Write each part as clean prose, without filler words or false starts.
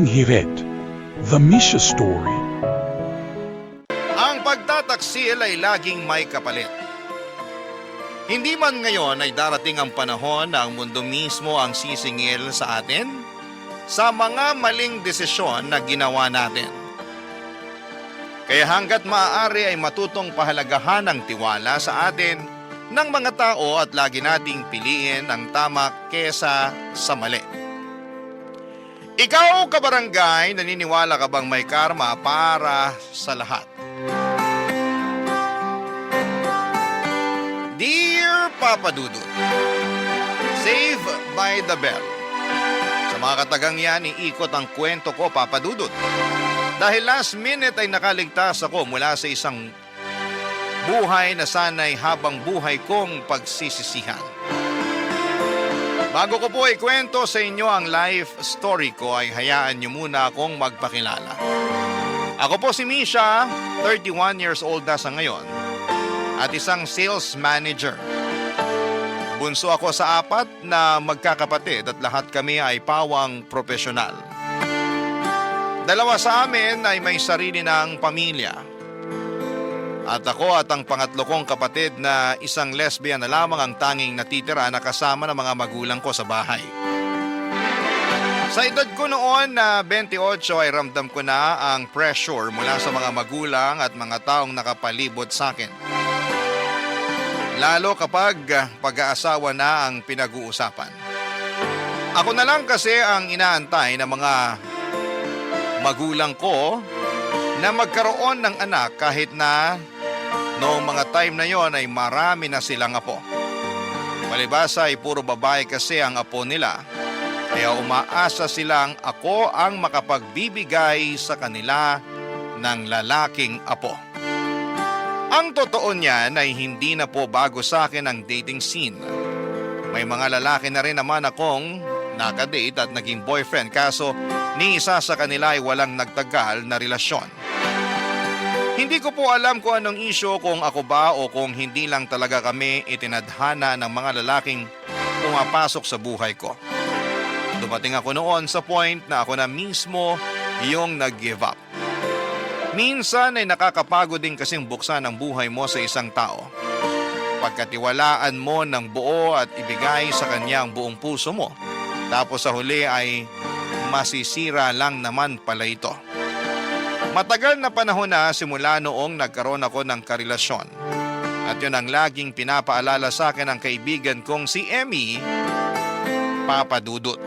Aming Hirit, The Misha Story. Ang pagtataksil ay laging may kapalit. Hindi man ngayon ay darating ang panahon na ang mundo mismo ang sisingil sa atin sa mga maling desisyon na ginawa natin. Kaya hanggat maaari ay matutong pahalagahan ang tiwala sa atin ng mga tao at lagi nating piliin ang tama kesa sa mali. Ikaw, kabarangay, naniniwala ka bang may karma para sa lahat? Dear Papa Dudut, Save by the Bell. Sa mga katagang yan, iikot ang kwento ko, Papa Dudut. Dahil last minute ay nakaligtas ako mula sa isang buhay na sana'y habang buhay kong pagsisisihan. Bago ko po ikwento sa inyo ang life story ko ay hayaan niyo muna akong magpakilala. Ako po si Misha, 31 years old na sa ngayon at isang sales manager. Bunso ako sa 4 na magkakapatid at lahat kami ay pawang profesional. 2 sa amin ay may sarili ng pamilya. At ako at ang pangatlo kong kapatid na isang lesbian na lamang ang tanging natitira na kasama ng mga magulang ko sa bahay. Sa edad ko noon na 28 ay ramdam ko na ang pressure mula sa mga magulang at mga taong nakapalibot sa akin. Lalo kapag pag-aasawa na ang pinag-uusapan. Ako na lang kasi ang inaantay ng mga magulang ko na magkaroon ng anak kahit na noong mga time na yon ay marami na silang apo. Palibasa ay puro babae kasi ang apo nila, kaya umaasa silang ako ang makapagbibigay sa kanila ng lalaking apo. Ang totoo niyan ay hindi na po bago sa akin ang dating scene. May mga lalaki na rin naman akong nakadate at naging boyfriend kaso ni isa sa kanila ay walang nagtagal na relasyon. Hindi ko po alam kung anong isyo kung ako ba o kung hindi lang talaga kami itinadhana ng mga lalaking pumapasok sa buhay ko. Dumating ako noon sa point na ako na mismo yung nag-give up. Minsan ay nakakapagod din kasing buksan ang buhay mo sa isang tao. Pagkatiwalaan mo ng buo at ibigay sa kanya ang buong puso mo. Tapos sa huli ay masisira lang naman pala ito. Matagal na panahon na simula noong nagkaroon ako ng karelasyon. At yun ang laging pinapaalala sa akin ng kaibigan kong si Emmy, Papa Dudut.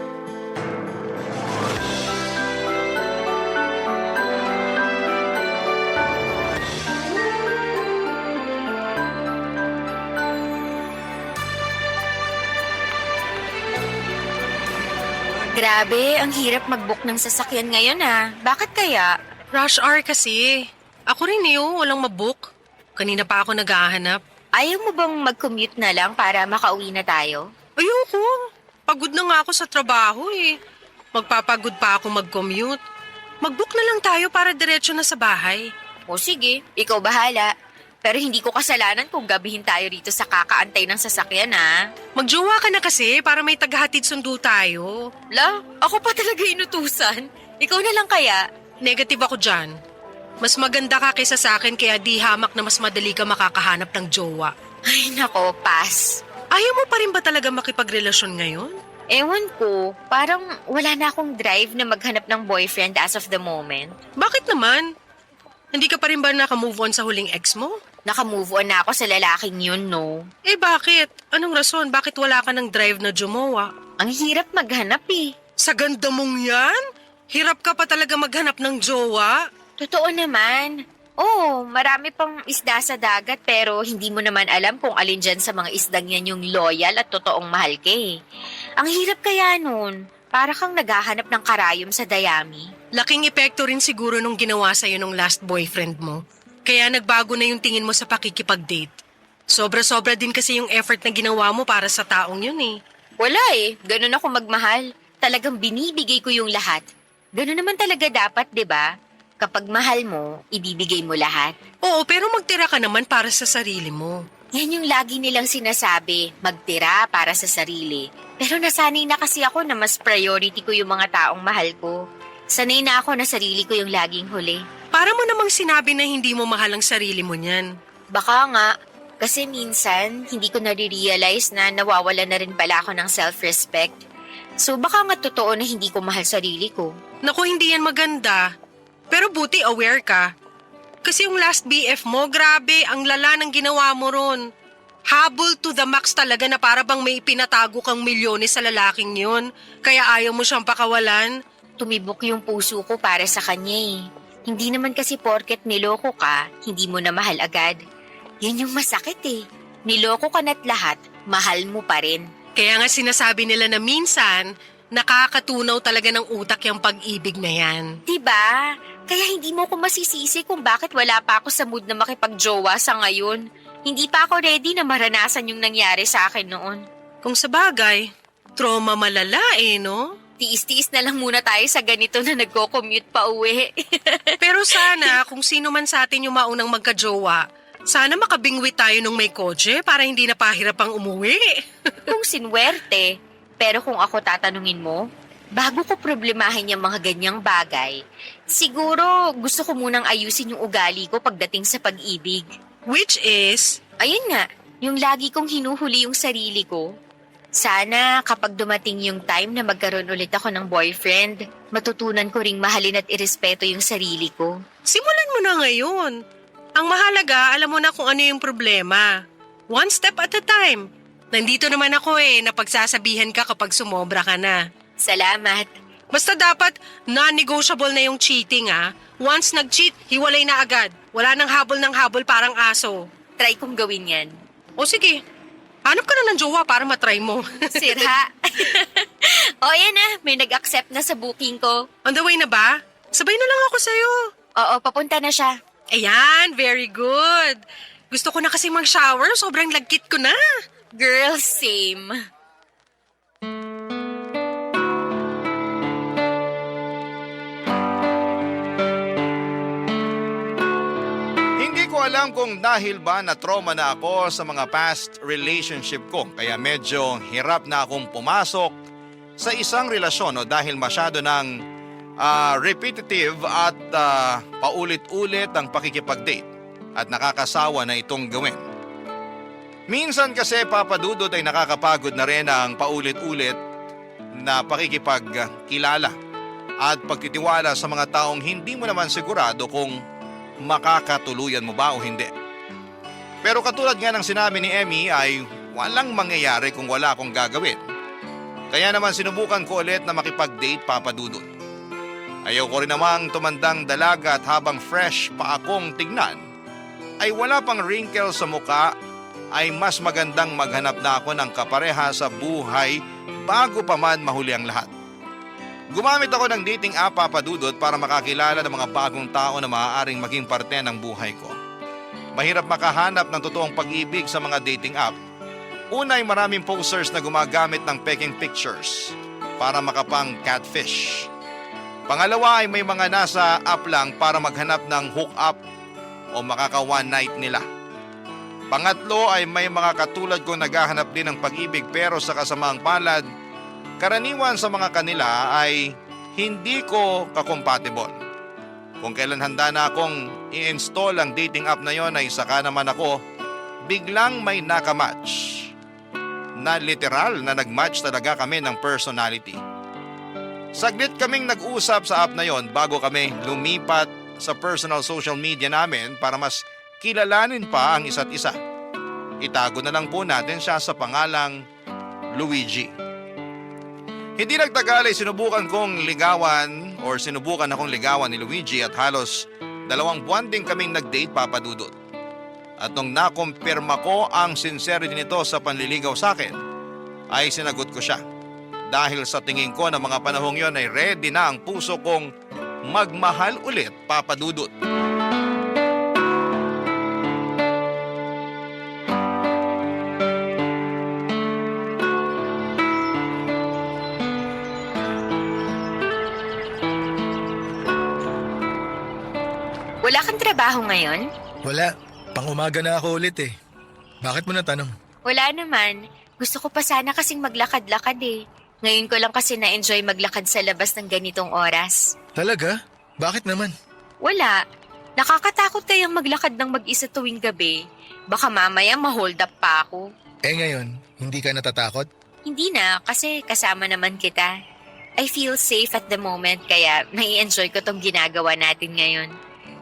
Grabe, ang hirap mag-book ng sasakyan ngayon Bakit kaya? Rush hour kasi. Ako rin walang mabook. Kanina pa ako naghahanap. Ayaw mo bang mag-commute na lang para makauwi na tayo? Ayoko. Pagod na nga ako sa trabaho Magpapagod pa ako mag-commute. Mag-book na lang tayo para diretso na sa bahay. O sige, ikaw bahala. Pero hindi ko kasalanan kung gabihin tayo rito sa kakaantay ng sasakyan Magjowa ka na kasi para may tagahatid sundo tayo. La, ako pa talaga inutusan. Ikaw na lang kaya? Negative ako dyan. Mas maganda ka kaysa sa akin kaya di hamak na mas madali ka makakahanap ng jowa. Ay nako, pass. Ayaw mo pa rin ba talaga makipagrelasyon ngayon? Ewan ko, parang wala na akong drive na maghanap ng boyfriend as of the moment. Bakit naman? Hindi ka pa rin ba naka-move on sa huling ex mo? Naka-move on na ako sa lalaking yun, no? Bakit? Anong rason? Bakit wala ka ng drive na jumowa? Ang hirap maghanap Sa ganda mong yan? Hirap ka pa talaga maghanap ng jowa? Totoo naman. Oo, marami pang isda sa dagat pero hindi mo naman alam kung alin dyan sa mga isdang yan yung loyal at totoong mahal ka Ang hirap kaya nun. Para kang naghahanap ng karayom sa dayami. Laking epekto rin siguro nung ginawa sa'yo nung last boyfriend mo. Kaya nagbago na yung tingin mo sa pakikipag-date. Sobra-sobra din kasi yung effort na ginawa mo para sa taong yun Wala Ganun ako magmahal. Talagang binibigay ko yung lahat. Ganun naman talaga dapat, 'di ba? Kapag mahal mo, ibibigay mo lahat. Oo, pero magtira ka naman para sa sarili mo. Yan yung lagi nilang sinasabi, magtira para sa sarili. Pero nasanay na kasi ako na mas priority ko yung mga taong mahal ko. Sanay na ako na sarili ko yung laging huli. Para mo namang sinabi na hindi mo mahal ang sarili mo niyan. Baka nga, kasi minsan hindi ko nare-realize na nawawala na rin pala ako ng self-respect. So baka nga totoo na hindi ko mahal sarili ko. Naku, hindi yan maganda. Pero buti aware ka. Kasi yung last BF mo, grabe, ang lala ng ginawa mo ron. Habol to the max talaga na para bang may pinatago kang milyones sa lalaking yun. Kaya ayaw mo siyang pakawalan. Tumibok yung puso ko para sa kanya eh. Hindi naman kasi porket niloko ka, hindi mo na mahal agad. Yan yung masakit eh. Niloko ka na't lahat, mahal mo pa rin. Kaya nga sinasabi nila na minsan, nakakatunaw talaga ng utak yung pag-ibig na yan. Diba? Kaya hindi mo ko masisisi kung bakit wala pa ako sa mood na makipagjowa sa ngayon. Hindi pa ako ready na maranasan yung nangyari sa akin noon. Kung sa bagay, trauma malala no? Tiis-tiis na lang muna tayo sa ganito na nagko-commute pa uwi. Pero sana, kung sino man sa atin yung maunang magkajowa, sana makabingwi tayo nung may kotse para hindi na pahirap ang umuwi. Kung sinwerte. Pero kung ako tatanungin mo, bago ko problemahin yung mga ganyang bagay, siguro gusto ko munang ayusin yung ugali ko pagdating sa pag-ibig. Which is, Ayun nga, yung lagi kong hinuhuli yung sarili ko. Sana kapag dumating yung time na magkaroon ulit ako ng boyfriend, matutunan ko ring mahalin at irespeto yung sarili ko. simulan mo na ngayon. Ang mahalaga, alam mo na kung ano yung problema. One step at a time. Nandito naman ako napagsasabihan ka kapag sumobra ka na. Salamat. Basta dapat non-negotiable na yung cheating Once nag-cheat, hiwalay na agad. Wala nang habol ng habol parang aso. Try kong gawin yan. O sige, hanap ka na ng jowa para matry mo. Sirha. O yan na, may nag-accept na sa booking ko. On the way na ba? Sabay na lang ako sa'yo. Oo, papunta na siya. Ayan, very good. Gusto ko na kasi mag-shower, sobrang lagkit ko na. Girl, same. Hindi ko alam kung dahil ba na trauma na ako sa mga past relationship ko kaya medyo hirap na akong pumasok sa isang relasyon dahil masyado ng repetitive at paulit-ulit ang pakikipag-date at nakakasawa na itong gawin. Minsan kasi papadudot ay nakakapagod na rin ang paulit-ulit na pakikipagkilala at pagtitiwala sa mga taong hindi mo naman sigurado kung makakatuluyan mo ba o hindi. Pero katulad nga ng sinabi ni Emmy ay walang mangyayari kung wala akong gagawin. Kaya naman sinubukan ko ulit na makipag-date papadudot. Ayaw ko rin namang tumandang dalaga at habang fresh pa akong tignan, ay wala pang wrinkle sa muka, ay mas magandang maghanap na ako ng kapareha sa buhay bago pa man mahuli ang lahat. Gumamit ako ng dating app papadudot para makakilala ng mga bagong tao na maaaring maging parte ng buhay ko. Mahirap makahanap ng totoong pag-ibig sa mga dating app. Una ay maraming posters na gumagamit ng peking pictures para makapang catfish. Pangalawa ay may mga nasa app lang para maghanap ng hook-up o makaka one night nila. Pangatlo ay may mga katulad ko naghahanap din ng pag-ibig pero sa kasamaang palad, karaniwan sa mga kanila ay hindi ko kakompatible. Kung kailan handa na akong i-install ang dating app na yon ay saka naman ako biglang may nakamatch. Na literal na nagmatch talaga kami ng personality. Saglit kaming nag-usap sa app na yon bago kami lumipat sa personal social media namin para mas kilalanin pa ang isa't isa. Itago na lang po natin siya sa pangalang Luigi. Hindi nagtagal ay sinubukan akong ligawan ni Luigi at halos 2 buwan din kaming nag-date papadudot. At nung nakumpirma ko ang sincerity nito sa panliligaw sa akin, ay sinagot ko siya. Dahil sa tingin ko na mga panahong yon ay ready na ang puso kong magmahal ulit papadudot. Wala kang trabaho ngayon? Wala. Pang-umaga na ako ulit eh. Bakit mo natanong? Wala naman. Gusto ko pa sana kasing maglakad-lakad eh. Ngayon ko lang kasi na-enjoy maglakad sa labas ng ganitong oras. Talaga? Bakit naman? Wala. Nakakatakot kayang maglakad ng mag-isa tuwing gabi. Baka mamaya ma-hold up pa ako. Ngayon, hindi ka natatakot? Hindi na, kasi kasama naman kita. I feel safe at the moment, kaya nai-enjoy ko tong ginagawa natin ngayon.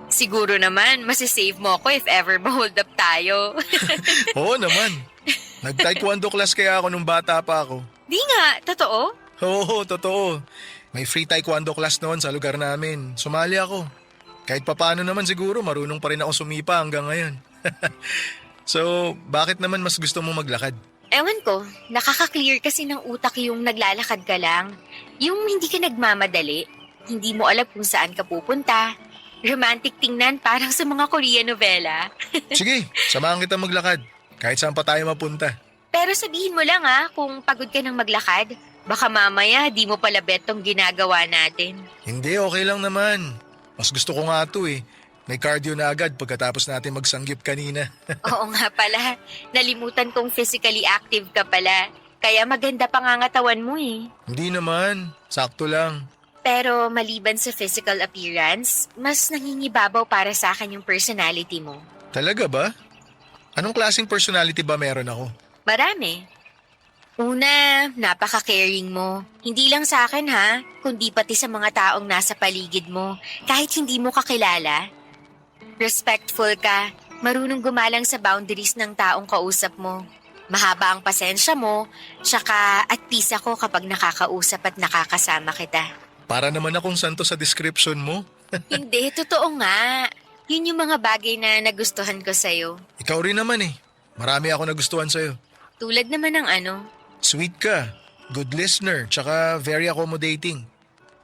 Siguro naman, masisave mo ako if ever ma-hold up tayo. Oo naman. Nag-taekwondo class kaya ako nung bata pa ako. Di nga, totoo? Oo, totoo. May free taekwondo class noon sa lugar namin. Sumali ako. Kahit papaano naman siguro, marunong pa rin ako sumipa hanggang ngayon. So, bakit naman mas gusto mo maglakad? Ewan ko, nakaka-clear kasi ng utak yung naglalakad ka lang. Yung hindi ka nagmamadali, hindi mo alam kung saan ka pupunta. Romantic tingnan parang sa mga Korean novela. Sige, samahan kita maglakad. Kahit saan pa tayo mapunta. Pero sabihin mo lang kung pagod ka ng maglakad. Baka mamaya di mo pala bet tong ginagawa natin. Hindi, okay lang naman. Mas gusto ko nga ito eh. May cardio na agad pagkatapos natin magsanggip kanina. Oo nga pala, nalimutan kong physically active ka pala. Kaya maganda pangangatawan mo eh. Hindi naman, sakto lang. Pero maliban sa physical appearance, mas nangingibabaw para sa akin yung personality mo. Talaga ba? Anong klaseng personality ba meron ako? Marami. Una, napaka-caring mo. Hindi lang sa akin kundi pati sa mga taong nasa paligid mo, kahit hindi mo kakilala. Respectful ka, marunong gumalang sa boundaries ng taong kausap mo. Mahaba ang pasensya mo, tsaka at peace ako kapag nakakausap at nakakasama kita. Para naman akong santo sa description mo. Hindi, totoo nga. Yun yung mga bagay na nagustuhan ko sa'yo. Ikaw rin naman eh. Marami ako nagustuhan sa'yo. Tulad naman ng Sweet ka, good listener, tsaka very accommodating.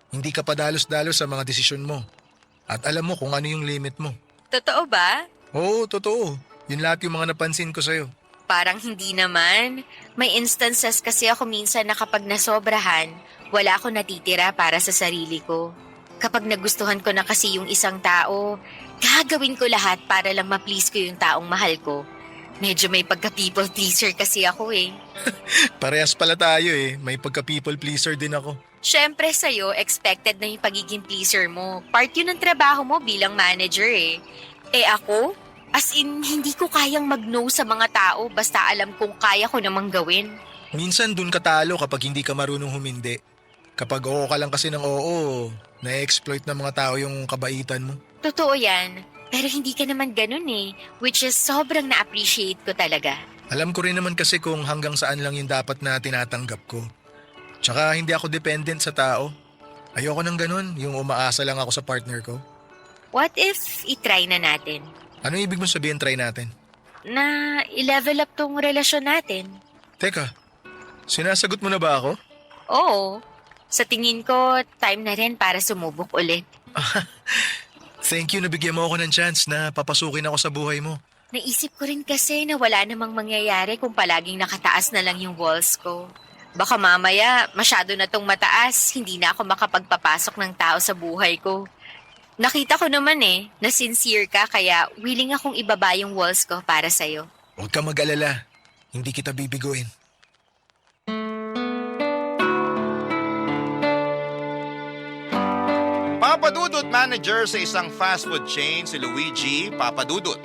Hindi ka padalos-dalos sa mga desisyon mo. At alam mo kung ano yung limit mo. Totoo ba? Oo, totoo. Yun lahat yung mga napansin ko sa'yo. Parang hindi naman. May instances kasi ako minsan na kapag nasobrahan, wala ako natitira para sa sarili ko. Kapag nagustuhan ko na kasi yung isang tao, gagawin ko lahat para lang ma-please ko yung taong mahal ko. Medyo may pagka-people pleaser kasi ako eh. Parehas pala tayo eh. May pagka-people pleaser din ako. Siyempre sa'yo, expected na yung pagiging pleaser mo. Part yun ng trabaho mo bilang manager eh. Eh ako? As in, hindi ko kayang mag-no sa mga tao basta alam kong kaya ko namang gawin. Minsan dun ka talo kapag hindi ka marunong humindi. Kapag oo ka lang kasi ng oo, na-exploit ng mga tao yung kabaitan mo. Totoo yan. Pero hindi ka naman ganun eh. Which is sobrang na-appreciate ko talaga. Alam ko rin naman kasi kung hanggang saan lang yung dapat na tinatanggap ko. Tsaka hindi ako dependent sa tao. Ayoko ng ganun, yung umaasa lang ako sa partner ko. What if i-try na natin? Ano ibig mo sabihin try natin? Na i-level up tong relasyon natin. Teka, sinasagot mo na ba ako? Oo. Sa tingin ko, time na rin para sumubok ulit. Thank you, nabigyan mo ako ng chance na papasukin ako sa buhay mo. Naisip ko rin kasi na wala namang mangyayari kung palaging nakataas na lang yung walls ko. Baka mamaya, masyado na tong mataas, hindi na ako makapagpapasok ng tao sa buhay ko. Nakita ko naman na sincere ka kaya willing akong ibaba yung walls ko para sa'yo. Huwag ka mag-alala, hindi kita bibiguin. Papadudot manager sa isang fast food chain si Luigi Papadudot.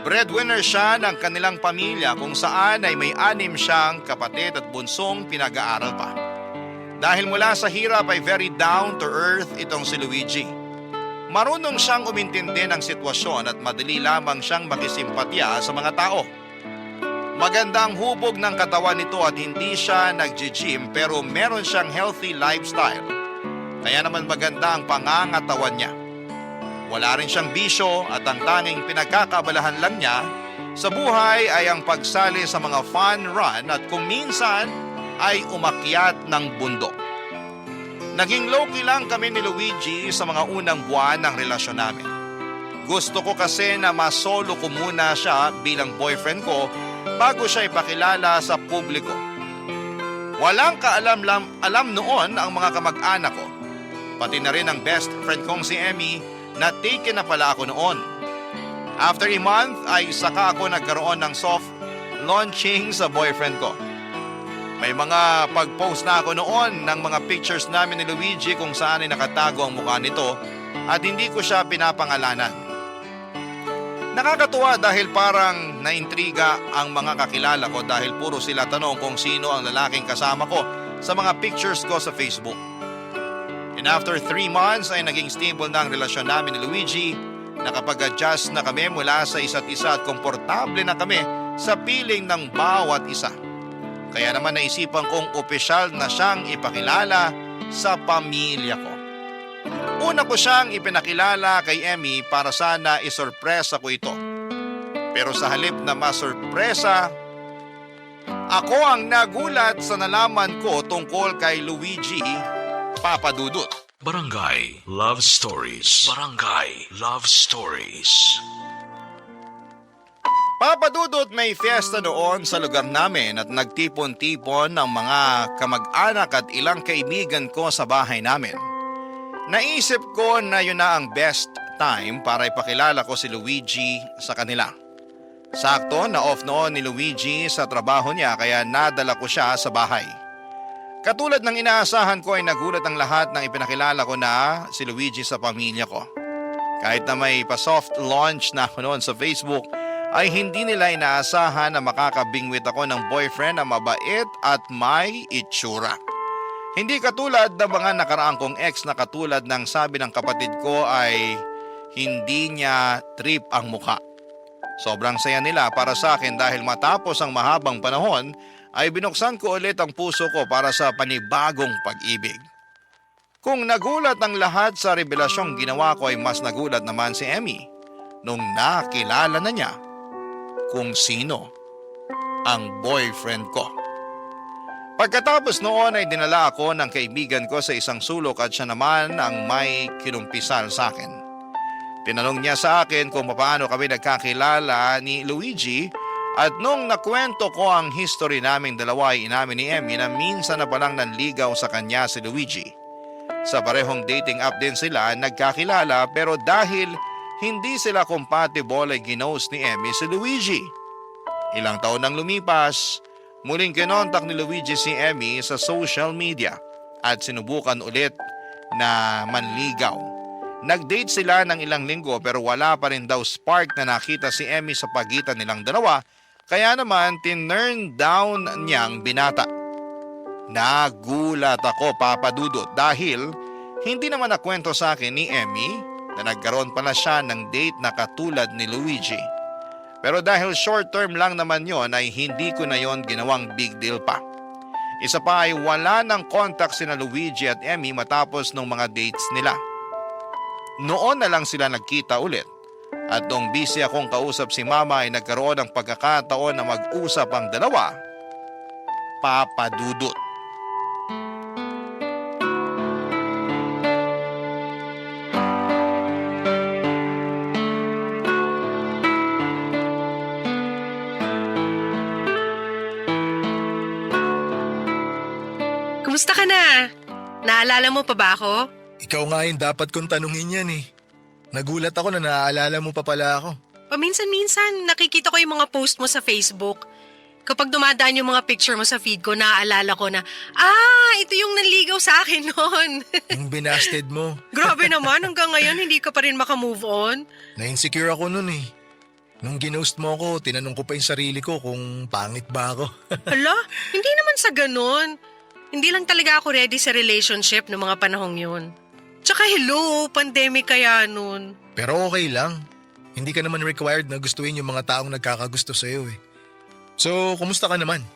Breadwinner siya ng kanilang pamilya kung saan ay may 6 siyang kapatid at bunsong pinag-aaral pa. Dahil mula sa hirap ay very down to earth itong si Luigi. Marunong siyang umintindi ng sitwasyon at madali lamang siyang makisimpatya sa mga tao. Maganda ang hubog ng katawan nito at hindi siya nag-gym pero meron siyang healthy lifestyle. Kaya naman maganda ang pangangatawan niya. Wala rin siyang bisyo at ang tanging pinagkakabalahan lang niya sa buhay ay ang pagsali sa mga fun run at kung minsan ay umakyat ng bundok. Naging low-key lang kami ni Luigi sa mga unang buwan ng relasyon namin. Gusto ko kasi na masolo ko muna siya bilang boyfriend ko bago siya ipakilala sa publiko. Walang kaalam-alam noon ang mga kamag-anak ko. Pati na rin ang best friend kong si Emmy na taken na pala ako noon. After a month ay saka ako nagkaroon ng soft launching sa boyfriend ko. May mga pag-post na ako noon ng mga pictures namin ni Luigi kung saan ay nakatago ang mukha nito at hindi ko siya pinapangalanan. Nakakatuwa dahil parang naintriga ang mga kakilala ko dahil puro sila tanong kung sino ang lalaking kasama ko sa mga pictures ko sa Facebook. And after 3 months ay naging stable na ang relasyon namin ni Luigi. Nakapag-adjust na kami mula sa isa't isa at komportable na kami sa piling ng bawat isa. Kaya naman naisipan kong opisyal na siyang ipakilala sa pamilya ko. Una ko siyang ipinakilala kay Emmy para sana isurpresa ko ito. Pero sa halip na masurpresa, ako ang nagulat sa nalaman ko tungkol kay Luigi Papadudut. Barangay Love Stories. Barangay Love Stories. Papadudot, may fiesta noon sa lugar namin at nagtipon-tipon ng mga kamag-anak at ilang kaibigan ko sa bahay namin. Naisip ko na yun na ang best time para ipakilala ko si Luigi sa kanila. Sakto na off noon ni Luigi sa trabaho niya kaya nadala ko siya sa bahay. Katulad ng inaasahan ko ay nagulat ang lahat nang ipinakilala ko na si Luigi sa pamilya ko. Kahit na may pa-soft launch na ako noon sa Facebook, ay hindi nila inaasahan na makakabingwit ako ng boyfriend na mabait at may itsura. Hindi katulad ng mga nakaraang kong ex na katulad ng sabi ng kapatid ko ay hindi niya trip ang mukha. Sobrang saya nila para sa akin dahil matapos ang mahabang panahon ay binuksan ko ulit ang puso ko para sa panibagong pag-ibig. Kung nagulat ang lahat sa revelasyong ginawa ko ay mas nagulat naman si Emmy nung nakilala na niya kung sino ang boyfriend ko. Pagkatapos noon ay dinala ako ng kaibigan ko sa isang sulok at siya naman ang may kinumpisal sa akin. Tinanong niya sa akin kung paano kami nagkakilala ni Luigi at nung nakwento ko ang history naming dalawa ay inamin ni Emmy na minsan na palang nanligaw sa kanya si Luigi. Sa parehong dating app din sila nagkakilala pero dahil hindi sila compatible ay ginost ni Emmy si Luigi. Ilang taon nang lumipas, muling kinontak ni Luigi si Emmy sa social media at sinubukan ulit na manligaw. Nag-date sila ng ilang linggo pero wala pa rin daw spark na nakita si Emmy sa pagitan nilang dalawa kaya naman tinurn down niyang binata. Nagulat ako, Papadudot, dahil hindi naman nakwento sa akin ni Emmy na nagkaroon pala siya ng date na katulad ni Luigi. Pero dahil short term lang naman yon ay hindi ko na yon ginawang big deal pa. Isa pa ay wala ng contact sina Luigi at Emmy matapos ng mga dates nila. Noon na lang sila nagkita ulit at nung busy akong kausap si Mama ay nagkaroon ng pagkakataon na mag-usap ang dalawa, Papadudut. Kumusta ka na? Naalala mo pa ba ako? Ikaw nga yung dapat kong tanungin yan eh. Nagulat ako na naaalala mo pa pala ako. Paminsan-minsan, nakikita ko yung mga post mo sa Facebook. Kapag dumadaan yung mga picture mo sa feed ko, naaalala ko na, ito yung nanligaw sa akin noon. Yung binasted mo. Grabe naman, hanggang ngayon hindi ka pa rin makamove on. Na-insecure ako nun eh. Nung ginost mo ako, tinanong ko pa yung sarili ko kung pangit ba ako. Hala, hindi naman sa ganun. Hindi lang talaga ako ready sa relationship noong mga panahong yun. Tsaka hello, pandemic kaya nun. Pero okay lang. Hindi ka naman required na gustuin yung mga taong nagkakagusto sa'yo eh. So, kumusta ka naman?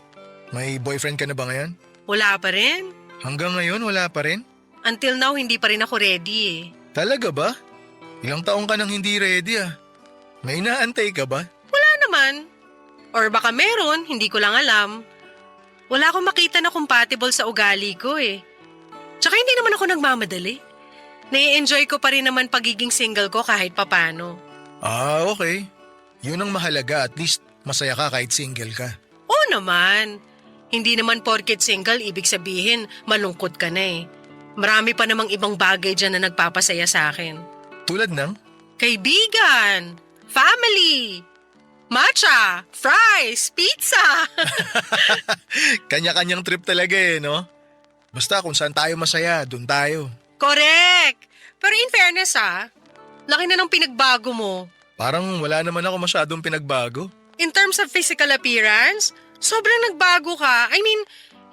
May boyfriend ka na ba ngayon? Wala pa rin. Hanggang ngayon, wala pa rin? Until now, hindi pa rin ako ready eh. Talaga ba? Ilang taong ka nang hindi ready ah. May inaantay ka ba? Wala naman. Or baka meron, hindi ko lang alam. Wala akong makita na compatible sa ugali ko eh. Tsaka hindi naman ako nagmamadali. Nai-enjoy ko pa rin naman pagiging single ko kahit papano. Ah, okay. Yun ang mahalaga, at least masaya ka kahit single ka. Oo naman. Hindi naman porket single, ibig sabihin malungkot ka na eh. Marami pa namang ibang bagay dyan na nagpapasaya sa akin. Tulad ng? Kaibigan, family, Matcha, fries, pizza. Kanya-kanyang trip talaga no? Basta kung saan tayo masaya, doon tayo. Correct. Pero in fairness laki na ng pinagbago mo. Parang wala naman ako masyadong pinagbago. In terms of physical appearance, sobrang nagbago ka. I mean,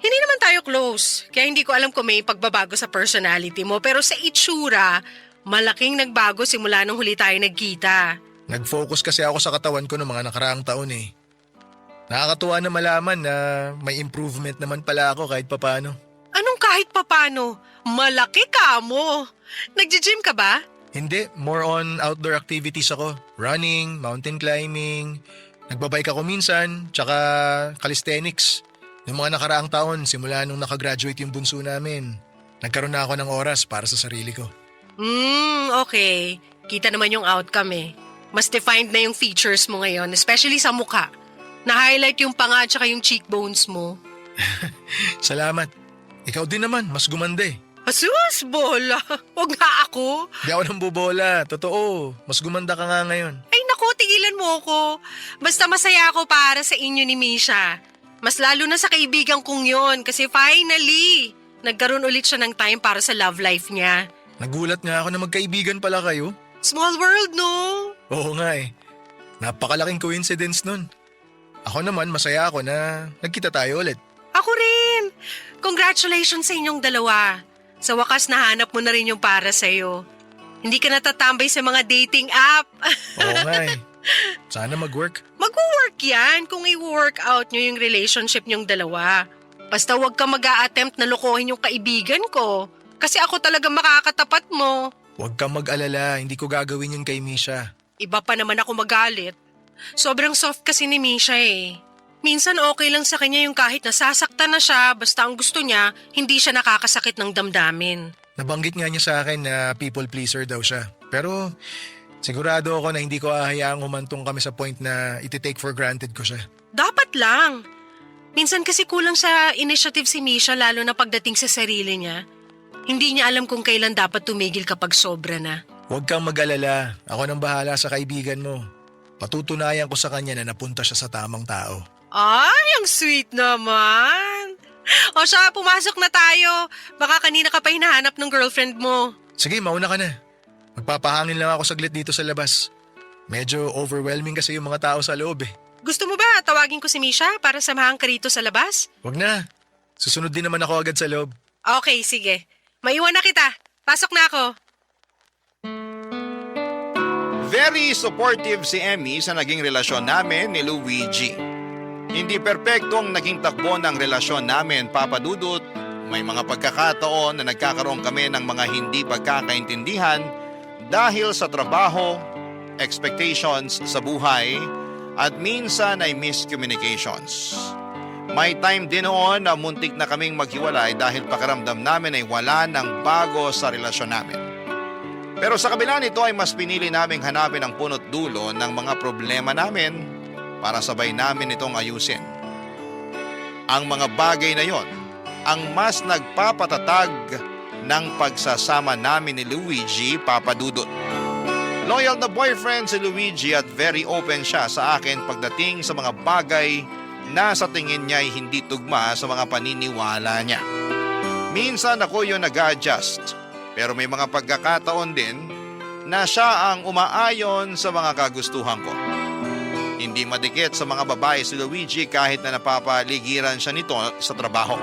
hindi naman tayo close. Kaya hindi ko alam kung may pagbabago sa personality mo. Pero sa itsura, malaking nagbago simula nung huli tayo nagkita. Nag-focus kasi ako sa katawan ko noong mga nakaraang taon Nakakatuwa na malaman na may improvement naman pala ako kahit papano. Anong kahit papano? Malaki ka mo. Nagji-gym ka ba? Hindi, more on outdoor activities ako. Running, mountain climbing, nagbabike ako minsan, tsaka calisthenics. Noong mga nakaraang taon, simula nung nakagraduate yung bunso namin, nagkaroon na ako ng oras para sa sarili ko. Okay. Kita naman yung outcome Mas defined na yung features mo ngayon, especially sa mukha. Na-highlight yung panga at saka yung cheekbones mo. Salamat. Ikaw din naman, mas gumanda Asus, bola. Huwag nga ako. Di ako nang bubola, totoo. Mas gumanda ka nga ngayon. Ay naku, tigilan mo ako. Basta masaya ako para sa inyo ni Misha. Mas lalo na sa kaibigan kong yon kasi finally, nagkaroon ulit siya ng time para sa love life niya. Nagulat nga ako na magkaibigan pala kayo. Small world, no? Oo nga Napakalaking coincidence nun. Ako naman, masaya ako na nagkita tayo ulit. Ako rin. Congratulations sa inyong dalawa. Sa wakas nahanap mo na rin yung para sa'yo. Hindi ka natatambay sa mga dating app. Oo nga Sana mag-work. Mag-work yan kung i-work out nyo yung relationship nyong dalawa. Basta huwag ka mag-a-attempt na lokohin yung kaibigan ko. Kasi ako talaga makakatapat mo. Huwag kang mag-alala, hindi ko gagawin yun kay Misha. Iba pa naman ako magalit. Sobrang soft kasi ni Misha Minsan okay lang sa kanya yung kahit nasasaktan na siya basta ang gusto niya, hindi siya nakakasakit ng damdamin. Nabanggit nga niya sa akin na people pleaser daw siya. Pero sigurado ako na hindi ko hahayaang humantong kami sa point na iti-take for granted ko siya. Dapat lang. Minsan kasi kulang sa initiative si Misha lalo na pagdating sa sarili niya. Hindi niya alam kung kailan dapat tumigil kapag sobra na. Huwag kang mag-alala. Ako nang bahala sa kaibigan mo. Patutunayan ko sa kanya na napunta siya sa tamang tao. Ay, ang sweet naman. O siya, pumasok na tayo. Baka kanina ka pa hinahanap ng girlfriend mo. Sige, mauna ka na. Magpapahangin lang ako saglit dito sa labas. Medyo overwhelming kasi yung mga tao sa loob Gusto mo ba tawagin ko si Misha para samahan ka rito sa labas? Huwag na. Susunod din naman ako agad sa loob. Okay, sige. Maiwan na kita. Pasok na ako. Very supportive si Emmy sa naging relasyon namin ni Luigi. Hindi perpektong naging takbo ng relasyon namin, Papa Dudut. May mga pagkakataon na nagkakaroon kami ng mga hindi pagkakaintindihan dahil sa trabaho, expectations sa buhay, at minsan ay miscommunications. May time din noon na muntik na kaming maghiwalay dahil pakiramdam namin ay wala ng bago sa relasyon namin. Pero sa kabila nito ay mas pinili naming hanapin ang punot dulo ng mga problema namin para sabay namin itong ayusin. Ang mga bagay na yon ang mas nagpapatatag ng pagsasama namin ni Luigi, Papa Dudut. Loyal na boyfriend si Luigi at very open siya sa akin pagdating sa mga bagay na sa tingin niya ay hindi tugma sa mga paniniwala niya. Minsan ako yung nag-adjust, pero may mga pagkakataon din na siya ang umaayon sa mga kagustuhan ko. Hindi madikit sa mga babae si Luigi kahit na napapaligiran siya nito sa trabaho.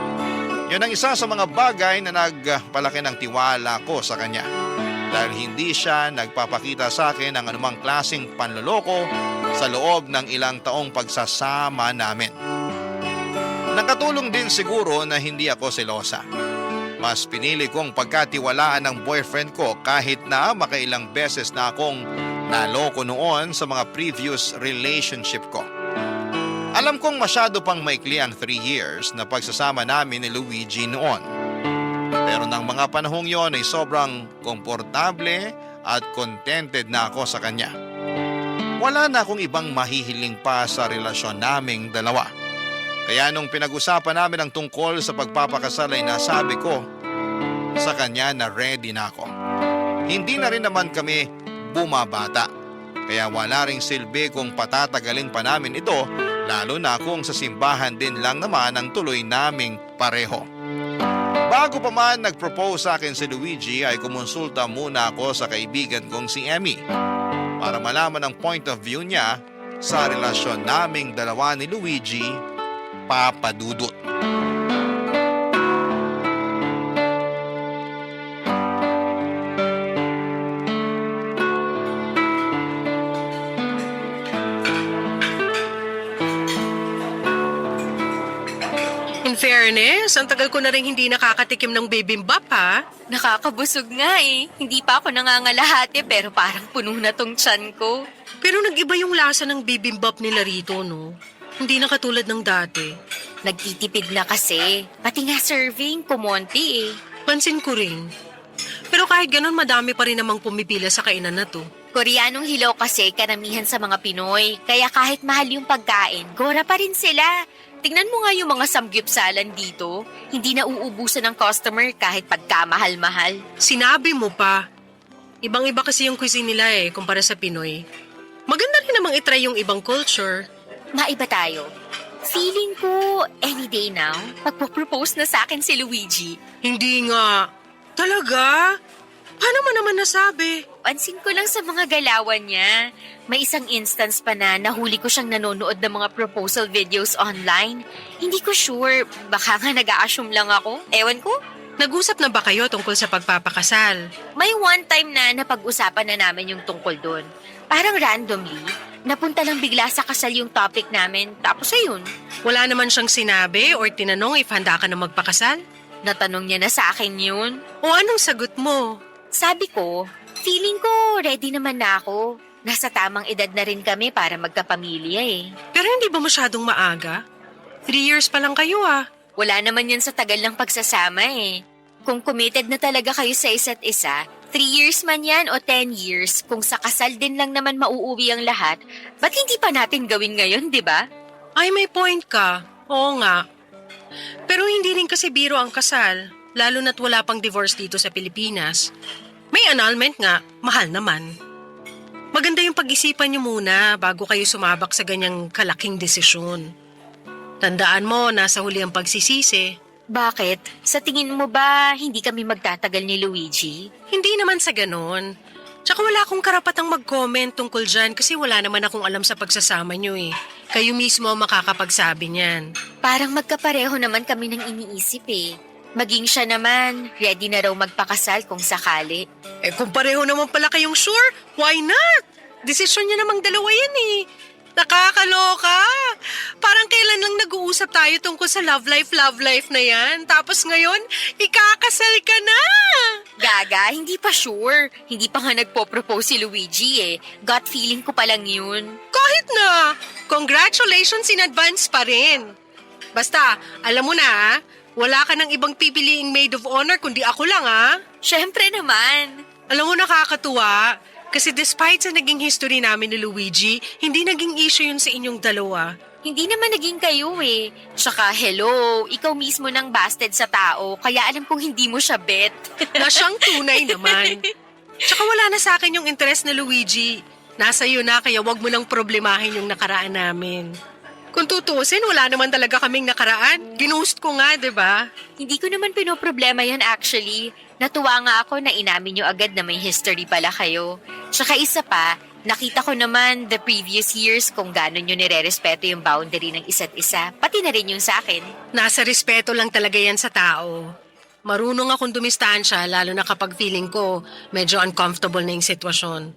Yun ang isa sa mga bagay na nagpalaki ng tiwala ko sa kanya. Dahil hindi siya nagpapakita sa akin ng anumang klaseng panloloko sa loob ng ilang taong pagsasama namin. Nakatulong din siguro na hindi ako selosa. Mas pinili kong pagkatiwalaan ng boyfriend ko kahit na makailang beses na akong naloko noon sa mga previous relationship ko. Alam kong masyado pang maikli ang 3 years na pagsasama namin ni Luigi noon. Pero ng mga panahong yon ay sobrang komportable at contented na ako sa kanya. Wala na akong ibang mahihiling pa sa relasyon naming dalawa. Kaya nung pinag-usapan namin ang tungkol sa pagpapakasal ay nasabi ko sa kanya na ready na ako. Hindi na rin naman kami bumabata. Kaya wala ring silbi kung patatagalin pa namin ito, lalo na kung sa simbahan din lang naman ang tuloy naming pareho. Bago pa man nag-propose sa akin si Luigi ay kumonsulta muna ako sa kaibigan kong si Emmy para malaman ang point of view niya sa relasyon naming dalawa ni Luigi, Papa Dudut. In fairness, ang tagal ko na rin hindi nakakatikim ng bibimbap ha. Nakakabusog nga eh. Hindi pa ako nangangalahati pero parang puno na tong tiyan ko. Pero nag-iba yung lasa ng bibimbap nila rito, no? Hindi na katulad ng dati. Nagtitipid na kasi. Pati nga serving, kumonti eh. Pansin ko rin. Pero kahit ganun, madami pa rin namang pumipila sa kainan na to. Koreanong hilaw kasi karamihan sa mga Pinoy. Kaya kahit mahal yung pagkain, gora pa rin sila. Tingnan mo nga yung mga samgyupsalan dito. Hindi na uubusan ng customer kahit pagkamahal-mahal. Sinabi mo pa. Ibang-iba kasi yung cuisine nila kumpara sa Pinoy. Maganda rin namang itry yung ibang culture. Maiba tayo. Feeling ko, any day now, magpo-propose na sa akin si Luigi. Hindi nga. Talaga? Paano mo naman nasabi? Pansin ko lang sa mga galawan niya. May isang instance pa na nahuli ko siyang nanonood ng mga proposal videos online. Hindi ko sure, baka nga nag-a-assume lang ako. Ewan ko. Nag-usap na ba kayo tungkol sa pagpapakasal? May one time na napag-usapan na namin yung tungkol doon. Parang randomly, napunta lang bigla sa kasal yung topic namin, tapos ayun. Wala naman siyang sinabi or tinanong if handa ka na magpakasal? Natanong niya na sa akin yun. O anong sagot mo? Sabi ko, feeling ko ready naman na ako. Nasa tamang edad na rin kami para magkapamilya eh. Pero hindi ba masyadong maaga? 3 years pa lang kayo ah. Wala naman yan sa tagal ng pagsasama eh. Kung committed na talaga kayo sa isa't isa, 3 years man yan o 10 years, kung sa kasal din lang naman mauuwi ang lahat, ba't hindi pa natin gawin ngayon, di ba? Ay, may point ka. Oo nga. Pero hindi rin kasi biro ang kasal, lalo na't wala pang divorce dito sa Pilipinas. May annulment nga, mahal naman. Maganda yung pag-isipan niyo muna bago kayo sumabak sa ganyang kalaking desisyon. Tandaan mo, nasa huli ang pagsisisi. Bakit? Sa tingin mo ba hindi kami magtatagal ni Luigi? Hindi naman sa ganon. Tsaka wala akong karapatang mag-comment tungkol dyan kasi wala naman akong alam sa pagsasama niyo eh. Kayo mismo ang makakapagsabi niyan. Parang magkapareho naman kami ng iniisip eh. Maging siya naman, ready na raw magpakasal kung sakali. Eh kung pareho naman pala kayong sure, why not? Desisyon niya namang dalawa yan eh. Nakakaloka. Parang kailan lang nag-uusap tayo tungkol sa love life na yan. Tapos ngayon, ikakasal ka na. Gaga, hindi pa sure. Hindi pa nga nagpo-propose si Luigi eh. Gut feeling ko pa lang yun. Kahit na. Congratulations in advance pa rin. Basta, alam mo na wala ka ng ibang pipiliing maid of honor kundi ako lang Syempre naman. Alam mo nakakatuwa. Kasi despite sa naging history namin ni Luigi, hindi naging issue yun sa inyong dalawa. Hindi naman naging kayo eh. Tsaka hello, ikaw mismo nang busted sa tao, kaya alam kong hindi mo siya bet. Na siyang tunay naman. Tsaka wala na sa akin yung interest na Luigi. Nasa iyo na kaya wag mo nang problemahin yung nakaraan namin. Kung tutusin, wala naman talaga kaming nakaraan. Ginost ko nga, di ba? Hindi ko naman pinoproblema yan actually. Natuwa nga ako na inamin nyo agad na may history pala kayo. Tsaka isa pa, nakita ko naman the previous years kung gano'n nyo nire-respeto yung boundary ng isa't isa. Pati na rin yung sa akin. Nasa respeto lang talaga yan sa tao. Marunong akong dumistansya lalo na kapag feeling ko medyo uncomfortable na yung sitwasyon.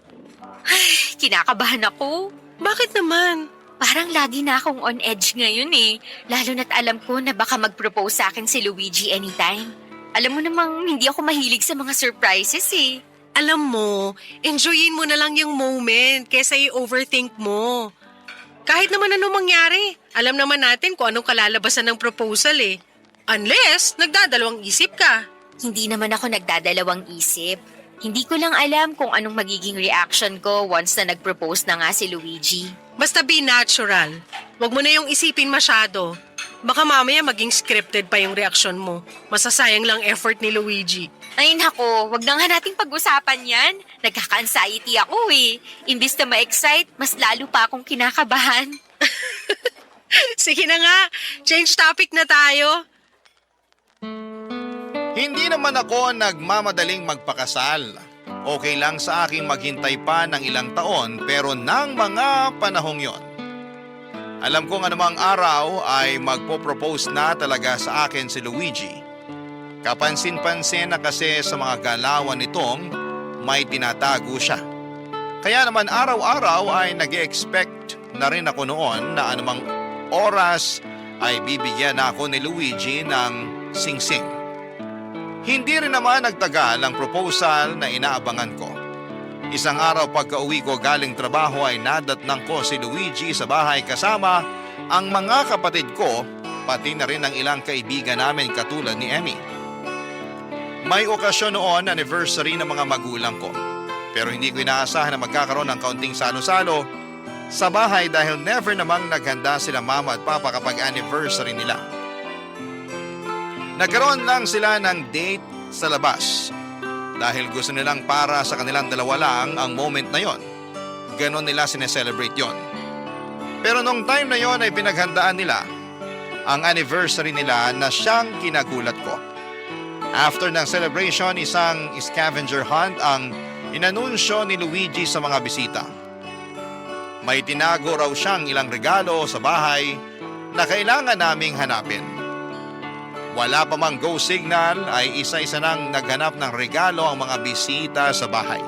Kinakabahan ako. Bakit naman? Parang lagi na akong on edge ngayon eh. Lalo na't alam ko na baka mag-propose sa akin si Luigi anytime. Alam mo namang hindi ako mahilig sa mga surprises eh. Alam mo, enjoyin mo na lang yung moment kesa i-overthink mo. Kahit naman anong mangyari, alam naman natin kung anong kalalabasan ng proposal eh. Unless, nagdadalawang isip ka. Hindi naman ako nagdadalawang isip. Hindi ko lang alam kung anong magiging reaction ko once na nag-propose na nga si Luigi. Basta be natural. Huwag mo na yung isipin masyado. Baka mamaya maging scripted pa yung reaksyon mo. Masasayang lang effort ni Luigi. Ay nako, wag na nga nating pag-usapan yan. Nagkaka-anxiety ako eh. Imbis na ma-excite, mas lalo pa akong kinakabahan. Sige na nga, change topic na tayo. Hindi naman ako nagmamadaling magpakasal. Okay lang sa akin maghintay pa ng ilang taon pero ng mga panahong yon. Alam kong anumang araw ay magpo-propose na talaga sa akin si Luigi. Kapansin-pansin na kasi sa mga galawan nitong may tinatago siya. Kaya naman araw-araw ay nag-expect na rin ako noon na anumang oras ay bibigyan na ako ni Luigi ng singsing. Hindi rin naman nagtagal ang proposal na inaabangan ko. Isang araw pagka-uwi ko galing trabaho ay nadatnang ko si Luigi sa bahay kasama ang mga kapatid ko pati na rin ang ilang kaibigan namin katulad ni Emmy. May okasyon noon, anniversary ng mga magulang ko. Pero hindi ko inaasahan na magkakaroon ng kaunting salo-salo sa bahay dahil never namang naghanda sila mama at papa kapag anniversary nila. Nagkaroon lang sila ng date sa labas dahil gusto nilang para sa kanilang dalawa lang ang moment na yon. Ganon nila sineselebrate yon. Pero nung time na yon ay pinaghandaan nila ang anniversary nila na siyang kinagulat ko. After ng celebration, isang scavenger hunt ang inanunsyo ni Luigi sa mga bisita. May tinago raw siyang ilang regalo sa bahay na kailangan naming hanapin. Wala pa mang go signal ay isa-isa nang naghanap ng regalo ang mga bisita sa bahay.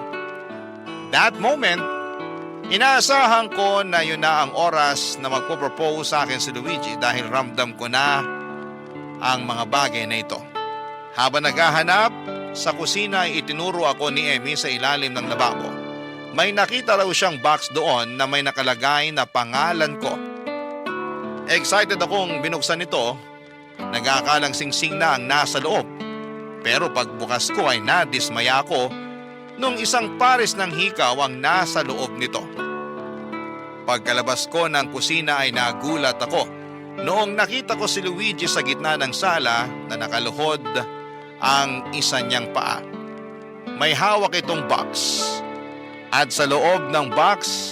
That moment, inaasahan ko na yun na ang oras na magpo-propose sa akin si Luigi dahil ramdam ko na ang mga bagay na ito. Habang naghahanap, sa kusina ay itinuro ako ni Emmy sa ilalim ng lababo. May nakita raw siyang box doon na may nakalagay na pangalan ko. Excited akong binuksan ito, nag-aakalang singsing na ang nasa loob. Pero pagbukas ko ay nadismaya ako nung isang pares ng hikaw ang nasa loob nito. Pagkalabas ko ng kusina ay nagulat ako noong nakita ko si Luigi sa gitna ng sala na nakaluhod ang isa niyang paa. May hawak itong box at sa loob ng box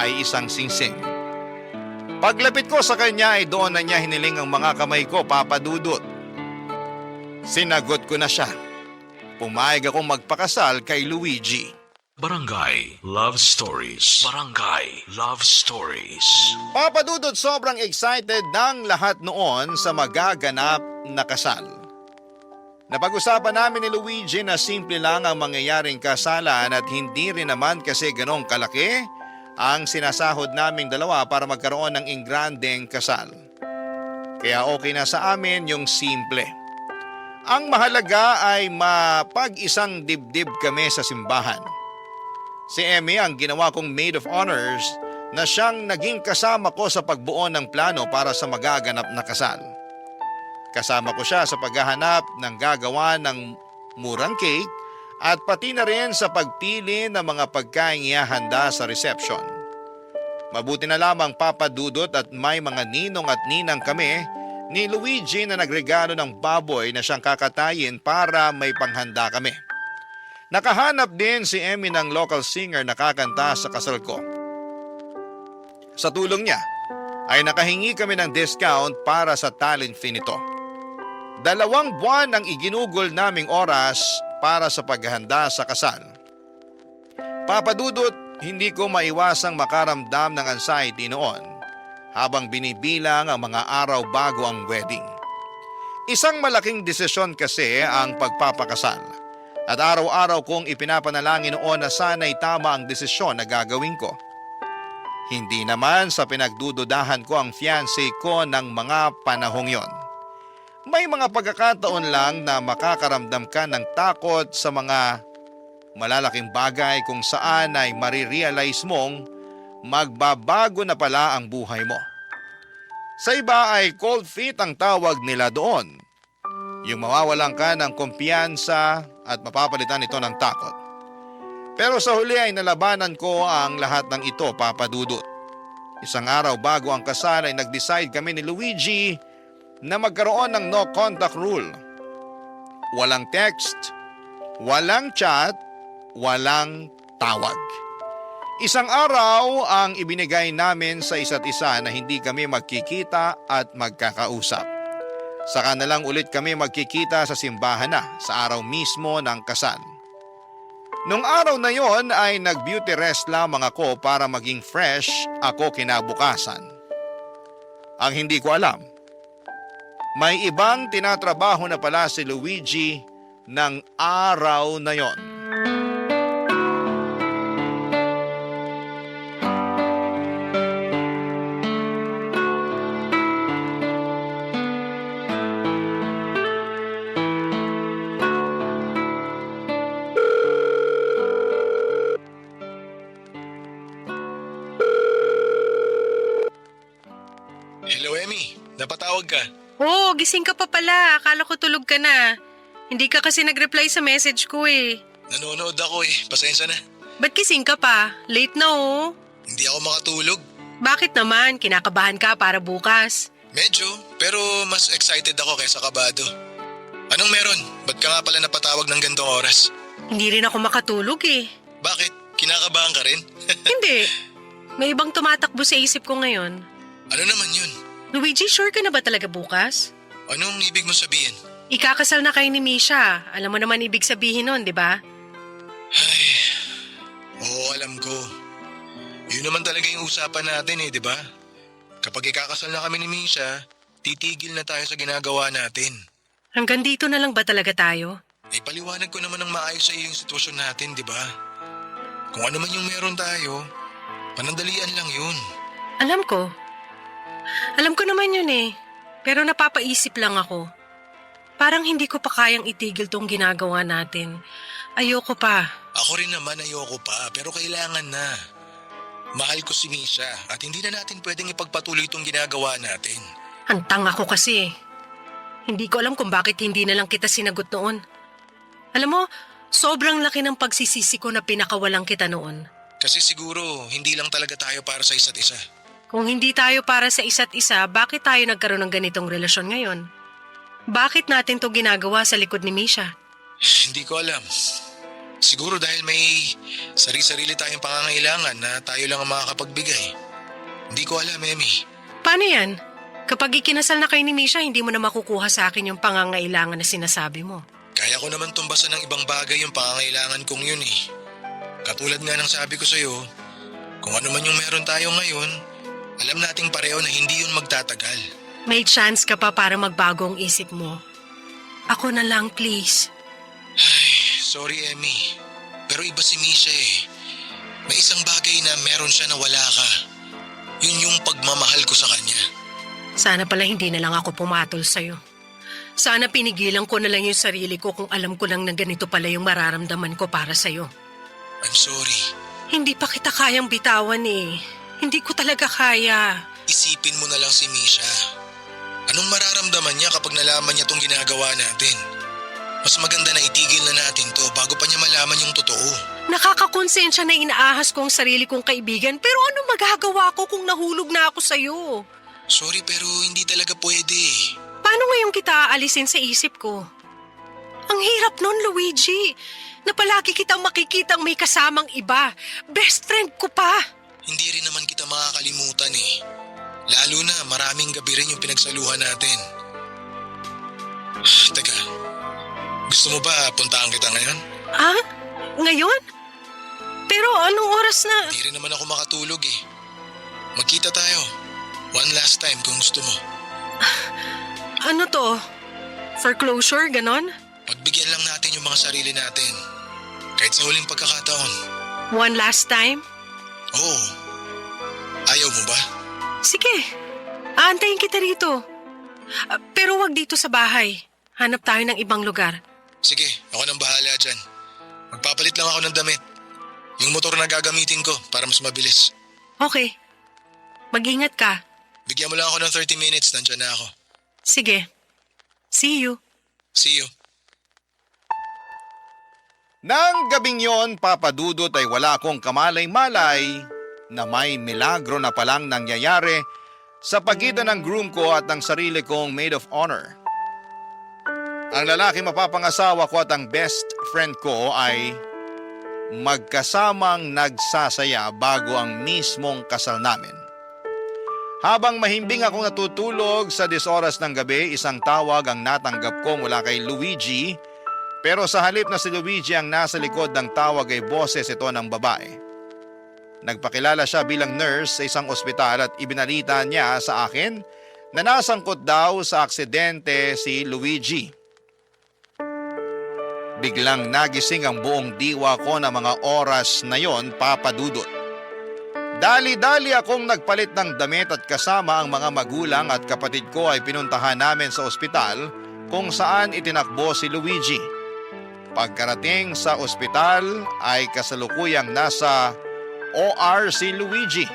ay isang singsing. Paglapit ko sa kanya ay doon na niya hiniling ang mga kamay ko, Papa Dudut. Sinagot ko na siya. Pumayag akong magpakasal kay Luigi. Barangay Love Stories. Barangay Love Stories. Papa Dudut, sobrang excited ng lahat noon sa magaganap na kasal. Napag-usapan namin ni Luigi na simple lang ang mangyayaring kasalan at hindi rin naman kasi ganong kalaki ang sinasahod naming dalawa para magkaroon ng ingrandeng kasal. Kaya okay na sa amin yung simple. Ang mahalaga ay mapag-isang dibdib kami sa simbahan. Si Emmy ang ginawa kong maid of honors na siyang naging kasama ko sa pagbuo ng plano para sa magaganap na kasal. Kasama ko siya sa paghahanap ng gagawa ng murang cake at pati na rin sa pagpili ng mga pagkain ihahanda sa reception. Mabuti na lamang, Papa Dudut, at may mga ninong at ninang kami ni Luigi na nagregalo ng baboy na siyang kakatayin para may panghanda kami. Nakahanap din si Emmy ng local singer na kakanta sa kasal ko. Sa tulong niya ay nakahingi kami ng discount para sa talent fee nito. 2 buwan ang iginugol naming oras para sa paghahanda sa kasal. Papa Dudut, hindi ko maiwasang makaramdam ng anxiety noon habang binibilang ang mga araw bago ang wedding. Isang malaking desisyon kasi ang pagpapakasal at araw-araw kong ipinapanalangin noon na sana'y tama ang desisyon na gagawin ko. Hindi naman sa pinagdududahan ko ang fiancé ko ng mga panahong yon. May mga pagkakataon lang na makakaramdam ka ng takot sa mga malalaking bagay kung saan ay marirealize mong magbabago na pala ang buhay mo. Sa iba ay cold feet ang tawag nila doon. Yung mawawalan ka ng kumpiyansa at mapapalitan ito ng takot. Pero sa huli ay nalabanan ko ang lahat ng ito, Papa Dudut. Isang araw bago ang kasal ay nag-decide kami ni Luigi na magkaroon ng no contact rule. Walang text, Walang chat, walang tawag. Isang araw ang ibinigay namin sa isa't isa na hindi kami magkikita at magkakausap. Saka na lang ulit kami magkikita sa simbahan na sa araw mismo ng kasal. Nung araw na yon ay nag-beauty rest lamang ako para maging fresh ako kinabukasan. Ang hindi ko alam, may ibang tinatrabaho na pala si Luigi ng araw na yon. Hello, Emmy. Napatawag ka. Oh, gising ka pa pala. Akala ko tulog ka na. Hindi ka kasi nag-reply sa message ko eh. Nanonood ako eh. Pasensya na. Ba't gising ka pa? Late na oh. Hindi ako makatulog. Bakit naman? Kinakabahan ka para bukas. Medyo, pero mas excited ako kaysa kabado. Anong meron? Ba't ka nga pala napatawag ng gantong oras? Hindi rin ako makatulog eh. Bakit? Kinakabahan ka rin? Hindi. May ibang tumatakbo sa isip ko ngayon. Ano naman yun? Luigi, sure ka na ba talaga bukas? Anong ibig mo sabihin? Ikakasal na kayo ni Misha. Alam mo naman ibig sabihin nun, di ba? Ay, oo, alam ko. Yun naman talaga yung usapan natin eh, di ba? Kapag ikakasal na kami ni Misha, titigil na tayo sa ginagawa natin. Hanggang dito na lang ba talaga tayo? Ay, paliwanag ko naman ng maayos sa iyo yung sitwasyon natin, di ba? Kung ano man yung meron tayo, panandalian lang yun. Alam ko. Alam ko naman yun eh. Pero napapaisip lang ako. Parang hindi ko pa kayang itigil tong ginagawa natin. Ayoko pa. Ako rin naman ayoko pa, pero kailangan na. Mahal ko si Misha at hindi na natin pwedeng ipagpatuloy itong ginagawa natin. Hantang ako kasi. Hindi ko alam kung bakit hindi na lang kita sinagot noon. Alam mo, sobrang laki ng pagsisisi ko na pinakawalan kita noon. Kasi siguro hindi lang talaga tayo para sa isa't isa. Kung hindi tayo para sa isa't isa, bakit tayo nagkaroon ng ganitong relasyon ngayon? Bakit natin to ginagawa sa likod ni Misha? Hindi ko alam. Siguro dahil may sarili-sarili tayong pangangailangan na tayo lang ang makakapagbigay. Hindi ko alam, Emmy. Paano yan? Kapag ikinasal na kayo ni Misha, hindi mo na makukuha sa akin yung pangangailangan na sinasabi mo. Kaya ko naman tumbasan ng ibang bagay yung pangangailangan kong yun eh. Katulad nga ng sabi ko sa'yo, kung ano man yung meron tayo ngayon, alam nating pareho na hindi yun magtatagal. May chance ka pa para magbago ang isip mo. Ako na lang, please. Sorry, Emmy. Pero iba si Misha eh. May isang bagay na meron siya na wala ka. Yun yung pagmamahal ko sa kanya. Sana pala hindi na lang ako pumatol sa'yo. Sana pinigilan ko na lang yung sarili ko kung alam ko lang na ganito pala yung mararamdaman ko para sa'yo. I'm sorry. Hindi pa kita kayang bitawan eh. Hindi ko talaga kaya. Isipin mo na lang si Misha. Anong mararamdaman niya kapag nalaman niya tong ginagawa natin? Mas maganda na itigil na natin to bago pa niya malaman yung totoo. Nakakakonsensya na inaahas ko ang sarili kong kaibigan, pero ano magagawa ko kung nahulog na ako sa'yo? Sorry pero hindi talaga pwede. Paano ngayon kita aalisin sa isip ko? Ang hirap nun, Luigi. Na palagi kitang makikitang may kasamang iba. Best friend ko pa. Hindi rin naman kita makakalimutan eh. Lalo na maraming gabi rin yung pinagsaluhan natin. Teka, gusto mo ba puntaan kita ngayon? Ah? Ngayon? Pero anong oras na? Hindi rin naman ako makatulog eh. Magkita tayo. One last time kung gusto mo. Ano to? For closure, ganon? Pagbigyan lang natin yung mga sarili natin. Kahit sa huling pagkakataon. One last time? Oo. Ayaw mo ba? Sige, aantayin kita rito. Pero wag dito sa bahay. Hanap tayo ng ibang lugar. Sige, ako nang bahala dyan. Magpapalit lang ako ng damit. Yung motor na gagamitin ko para mas mabilis. Okay. Mag-ingat ka. Bigyan mo lang ako ng 30 minutes, nandyan na ako. Sige. See you. See you. Nang gabing yon, Papa Dudut, ay wala akong kamalay-malay na may milagro na palang nangyayari sa pagitan ng groom ko at ng sarili kong maid of honor. Ang lalaki mapapangasawa ko at ang best friend ko ay magkasamang nagsasaya bago ang mismong kasal namin. Habang mahimbing akong natutulog sa 10 oras ng gabi, isang tawag ang natanggap ko mula kay Luigi, pero sa halip na si Luigi ang nasa likod ng tawag ay boses ito ng babae. Nagpakilala siya bilang nurse sa isang ospital at ibinalita niya sa akin na nasangkot daw sa aksidente si Luigi. Biglang nagising ang buong diwa ko na mga oras na yon, Papa Dudut. Dali-dali akong nagpalit ng damit at kasama ang mga magulang at kapatid ko ay pinuntahan namin sa ospital kung saan itinakbo si Luigi. Pagkarating sa ospital ay kasalukuyang nasa OR si Luigi.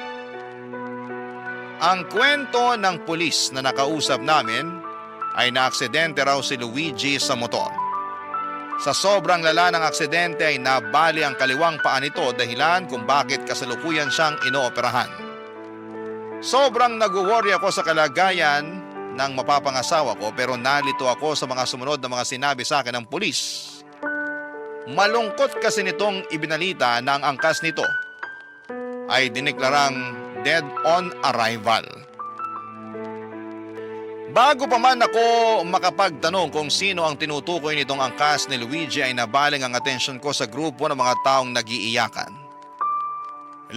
Ang kwento ng pulis na nakausap namin ay naaksidente raw si Luigi sa motor. Sa sobrang lala ng aksidente ay nabali ang kaliwang paa nito dahilan kung bakit kasalukuyan siyang inooperahan. Sobrang nag-worry ako sa kalagayan ng mapapangasawa ko pero nalito ako sa mga sumunod na mga sinabi sa akin ng pulis. Malungkot kasi nitong ibinalita na ang angkas nito ay diniklarang dead on arrival. Bago pa man ako makapagtanong kung sino ang tinutukoy nitong angkas ni Luigi ay nabaling ang atensyon ko sa grupo ng mga taong nag-iiyakan.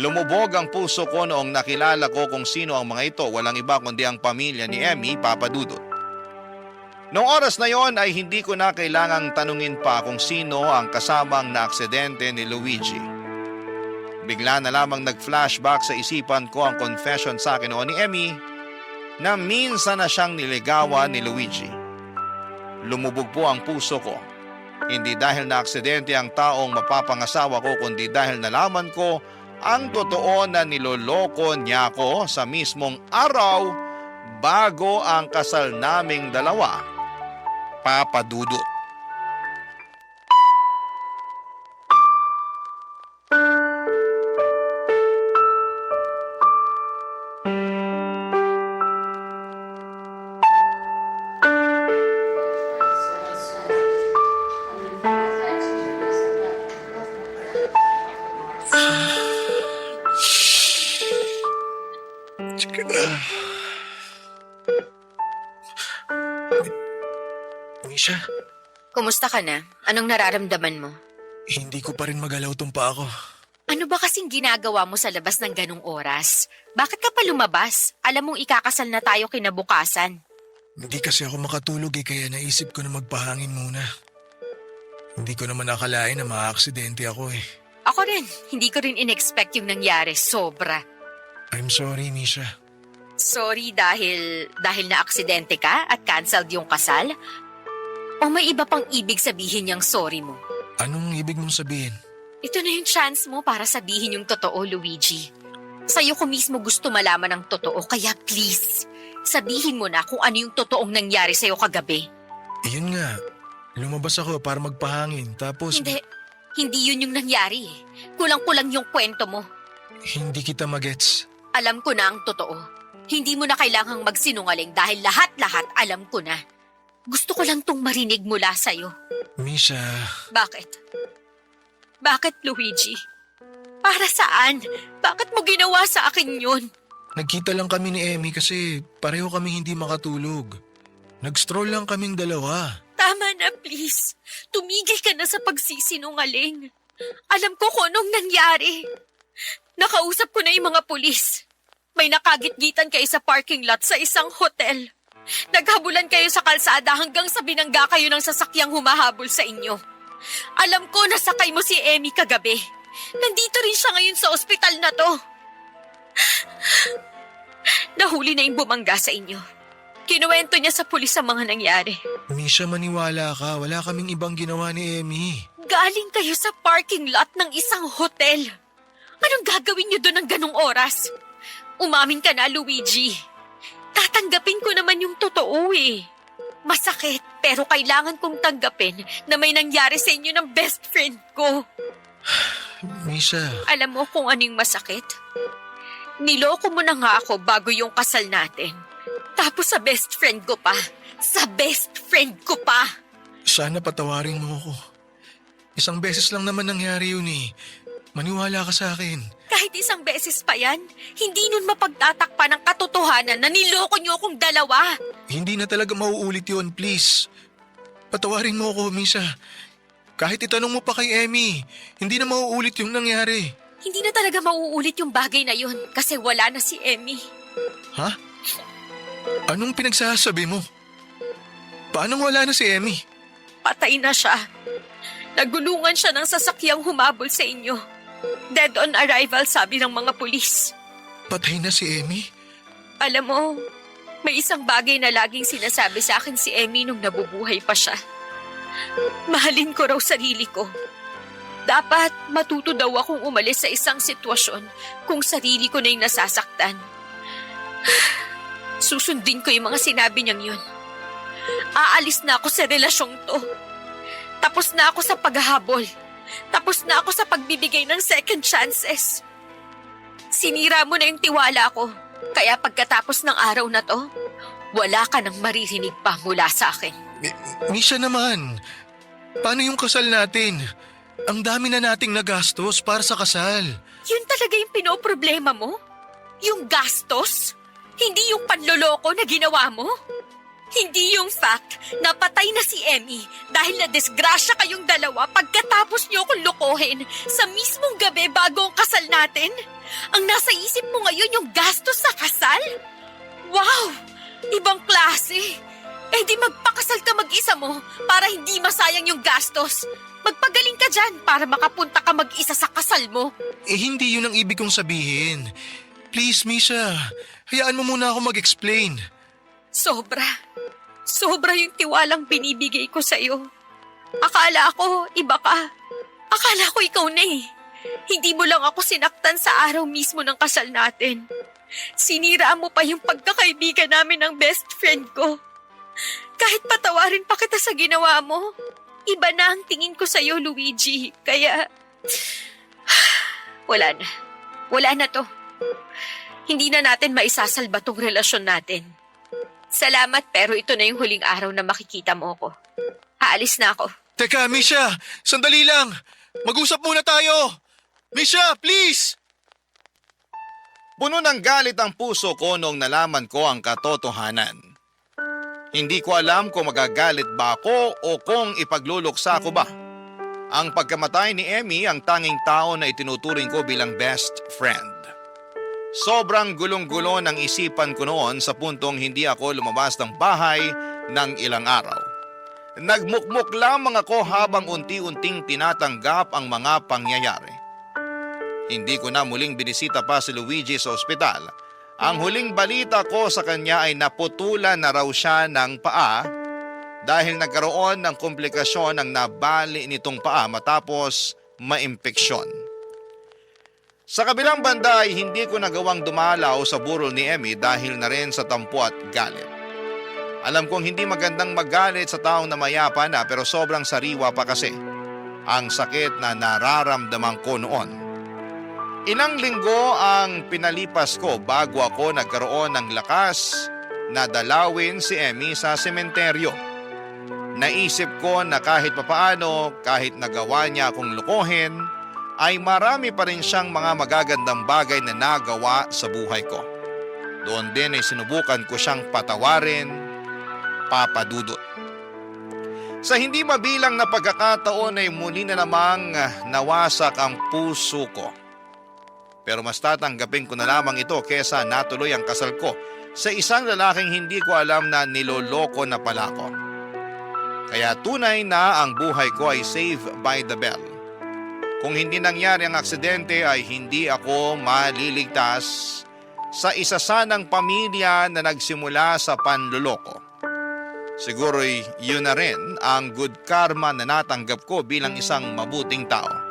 Lumubog ang puso ko noong nakilala ko kung sino ang mga ito, walang iba kundi ang pamilya ni Emmy, Papa Dudut. Noong oras na yon ay hindi ko na kailangang tanungin pa kung sino ang kasamang na aksidente ni Luigi. Bigla na lamang nag-flashback sa isipan ko ang confession sa akin noon ni Emmy na minsan na siyang niligawan ni Luigi. Lumubog po ang puso ko. Hindi dahil na aksidente ang taong mapapangasawa ko kundi dahil nalaman ko ang totoo na niloloko niya ako sa mismong araw bago ang kasal naming dalawa, Papa Dudut. Misha, Kumusta ka na? Anong nararamdaman mo? hindi ko pa rin magalaw tong pa ako. Ano ba kasing ginagawa mo sa labas ng ganong oras? Bakit ka pa lumabas? Alam mong ikakasal na tayo kinabukasan. Hindi kasi ako makatulog kaya naisip ko na magpahangin muna. Hindi ko naman akalain na maaaksidente ako Ako rin, hindi ko rin in-expect yung nangyari. Sobra. I'm sorry, Misha. Sorry dahil na-aksidente ka at canceled yung kasal? O may iba pang ibig sabihin yung sorry mo? Anong ibig mong sabihin? Ito na yung chance mo para sabihin yung totoo, Luigi. Sa'yo ko mismo gusto malaman ang totoo, kaya please, sabihin mo na kung ano yung totoong nangyari sa'yo kagabi. Yun nga, lumabas ako para magpahangin tapos... Hindi yun yung nangyari. Kulang-kulang yung kwento mo. Hindi kita magets. Alam ko na ang totoo. Hindi mo na kailangang magsinungaling dahil lahat-lahat alam ko na. Gusto ko lang tong marinig mula sa'yo. Misha... Bakit? Bakit, Luigi? Para saan? Bakit mo ginawa sa akin yun? Nagkita lang kami ni Emmy kasi pareho kami hindi makatulog. Nag-stroll lang kaming dalawa. Tama na, please. Tumigil ka na sa pagsisinungaling. Alam ko kung anong nangyari. Nakausap ko na yung mga pulis. May nakagit-gitan kayo sa parking lot sa isang hotel. Naghabulan kayo sa kalsada hanggang sa binangga kayo ng sasakyang humahabol sa inyo. Alam ko nasakay mo si Emmy kagabi. Nandito rin siya ngayon sa ospital na to. Nahuli na yung bumangga sa inyo. Kinuwento niya sa pulis ang mga nangyari. Misha, maniwala ka. Wala kaming ibang ginawa ni Emmy. Galing kayo sa parking lot ng isang hotel. Anong gagawin niyo doon ng ganong oras? Umamin ka na, Luigi. Tatanggapin ko naman yung totoo Masakit, pero kailangan kong tanggapin na may nangyari sa inyo ng best friend ko. Misha... Alam mo kung anong masakit? Niloko mo na nga ako bago yung kasal natin. Tapos sa best friend ko pa. Sa best friend ko pa. Sana patawarin mo ako. Isang beses lang naman nangyari yun eh. Maniwala ka sa akin. Kahit isang beses pa yan, hindi nun mapagtatakpan ng katotohanan na niloko niyo akong dalawa. Hindi na talaga mauulit yun, please. Patawarin mo ako, Misha. Kahit itanong mo pa kay Emmy, hindi na mauulit yung nangyari. Hindi na talaga mauulit yung bagay na yun kasi wala na si Emmy. Ha? Anong pinagsasabi mo? Paano wala na si Emmy? Patay na siya. Nagulungan siya ng sasakyang humabol sa inyo. Dead on arrival, sabi ng mga pulis. Patay na si Emmy? Alam mo, may isang bagay na laging sinasabi sa akin si Emmy nung nabubuhay pa siya. Mahalin ko raw sarili ko. Dapat matuto daw akong umalis sa isang sitwasyon kung sarili ko na yung nasasaktan. Susundin ko yung mga sinabi niyang yun. Aalis na ako sa relasyong to. Tapos na ako sa paghahabol. Tapos na ako sa pagbibigay ng second chances. Sinira mo na yung tiwala ko. Kaya pagkatapos ng araw na to, wala ka nang maririnig pa mula sa akin. Misha naman, paano yung kasal natin? Ang dami na nating nagastos para sa kasal. Yun talaga yung pinoproblema mo? Yung gastos? Hindi yung panloloko na ginawa mo? Hindi yung fact na patay na si Emmy dahil na-disgrasya kayong dalawa pagkatapos niyo akong lokohin sa mismong gabi bago ang kasal natin? Ang nasa isip mo ngayon yung gastos sa kasal? Wow! Ibang klase! Eh di magpakasal ka mag-isa mo para hindi masayang yung gastos. Magpagaling ka dyan para makapunta ka mag-isa sa kasal mo. Eh hindi yun ang ibig kong sabihin. Please, Misha, hayaan mo muna ako mag-explain. Sobra. Sobra yung tiwalang binibigay ko sa'yo. Akala ko iba ka. Akala ko ikaw na eh. Hindi mo lang ako sinaktan sa araw mismo ng kasal natin. Sinira mo pa yung pagkakaibigan namin ng best friend ko. Kahit patawarin pa kita sa ginawa mo, iba na ang tingin ko sa'yo, Luigi. Kaya, wala na. Wala na to. Hindi na natin maisasalba tong relasyon natin. Salamat pero ito na yung huling araw na makikita mo ko. Aalis na ako. Teka, Misha, sandali lang. Mag-usap muna tayo. Misha, please! Puno ng galit ang puso ko nung nalaman ko ang katotohanan. Hindi ko alam kung magagalit ba ako o kung ipagluluksa ko ba. Ang pagkamatay ni Emmy ang tanging tao na itinuturing ko bilang best friend. Sobrang gulong-gulo ng isipan ko noon sa puntong hindi ako lumabas ng bahay ng ilang araw. Nagmukmuk lamang ako habang unti-unting tinatanggap ang mga pangyayari. Hindi ko na muling binisita pa si Luigi sa ospital. Ang huling balita ko sa kanya ay naputulan na raw siya ng paa dahil nagkaroon ng komplikasyon ang nabali nitong paa matapos maimpeksyon. Sa kabilang banda ay hindi ko nagawang dumalaw sa burol ni Emmy dahil na rin sa tampo at galit. Alam kong hindi magandang magalit sa taong namayapa na pero sobrang sariwa pa kasi ang sakit na nararamdaman ko noon. Ilang linggo ang pinalipas ko bago ako nagkaroon ng lakas na dalawin si Emmy sa sementeryo. Naisip ko na kahit papaano, kahit nagawa niya akong lukohin, ay marami pa rin siyang mga magagandang bagay na nagawa sa buhay ko. Doon din ay sinubukan ko siyang patawarin, papadudot. Sa hindi mabilang na pagkakataon ay muli na namang nawasak ang puso ko. Pero mas tatanggapin ko na lamang ito kesa natuloy ang kasal ko sa isang lalaking hindi ko alam na niloloko na pala ko. Kaya tunay na ang buhay ko ay saved by the bell. Kung hindi nangyari ang aksidente ay hindi ako maliligtas sa isa sanang pamilya na nagsimula sa panloloko. Siguro'y yun na rin ang good karma na natanggap ko bilang isang mabuting tao.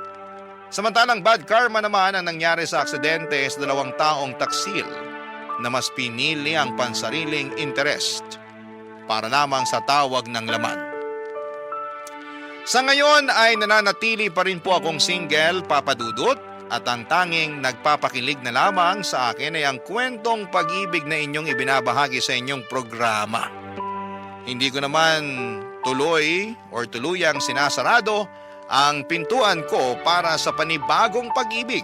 Samantalang bad karma naman ang nangyari sa aksidente sa dalawang taong taksil na mas pinili ang pansariling interest para lamang sa tawag ng laman. Sa ngayon ay nananatili pa rin po akong single, papadudot, at ang tanging nagpapakilig na lamang sa akin ay ang kwentong pag-ibig na inyong ibinabahagi sa inyong programa. Hindi ko naman tuluyang sinasarado ang pintuan ko para sa panibagong pag-ibig.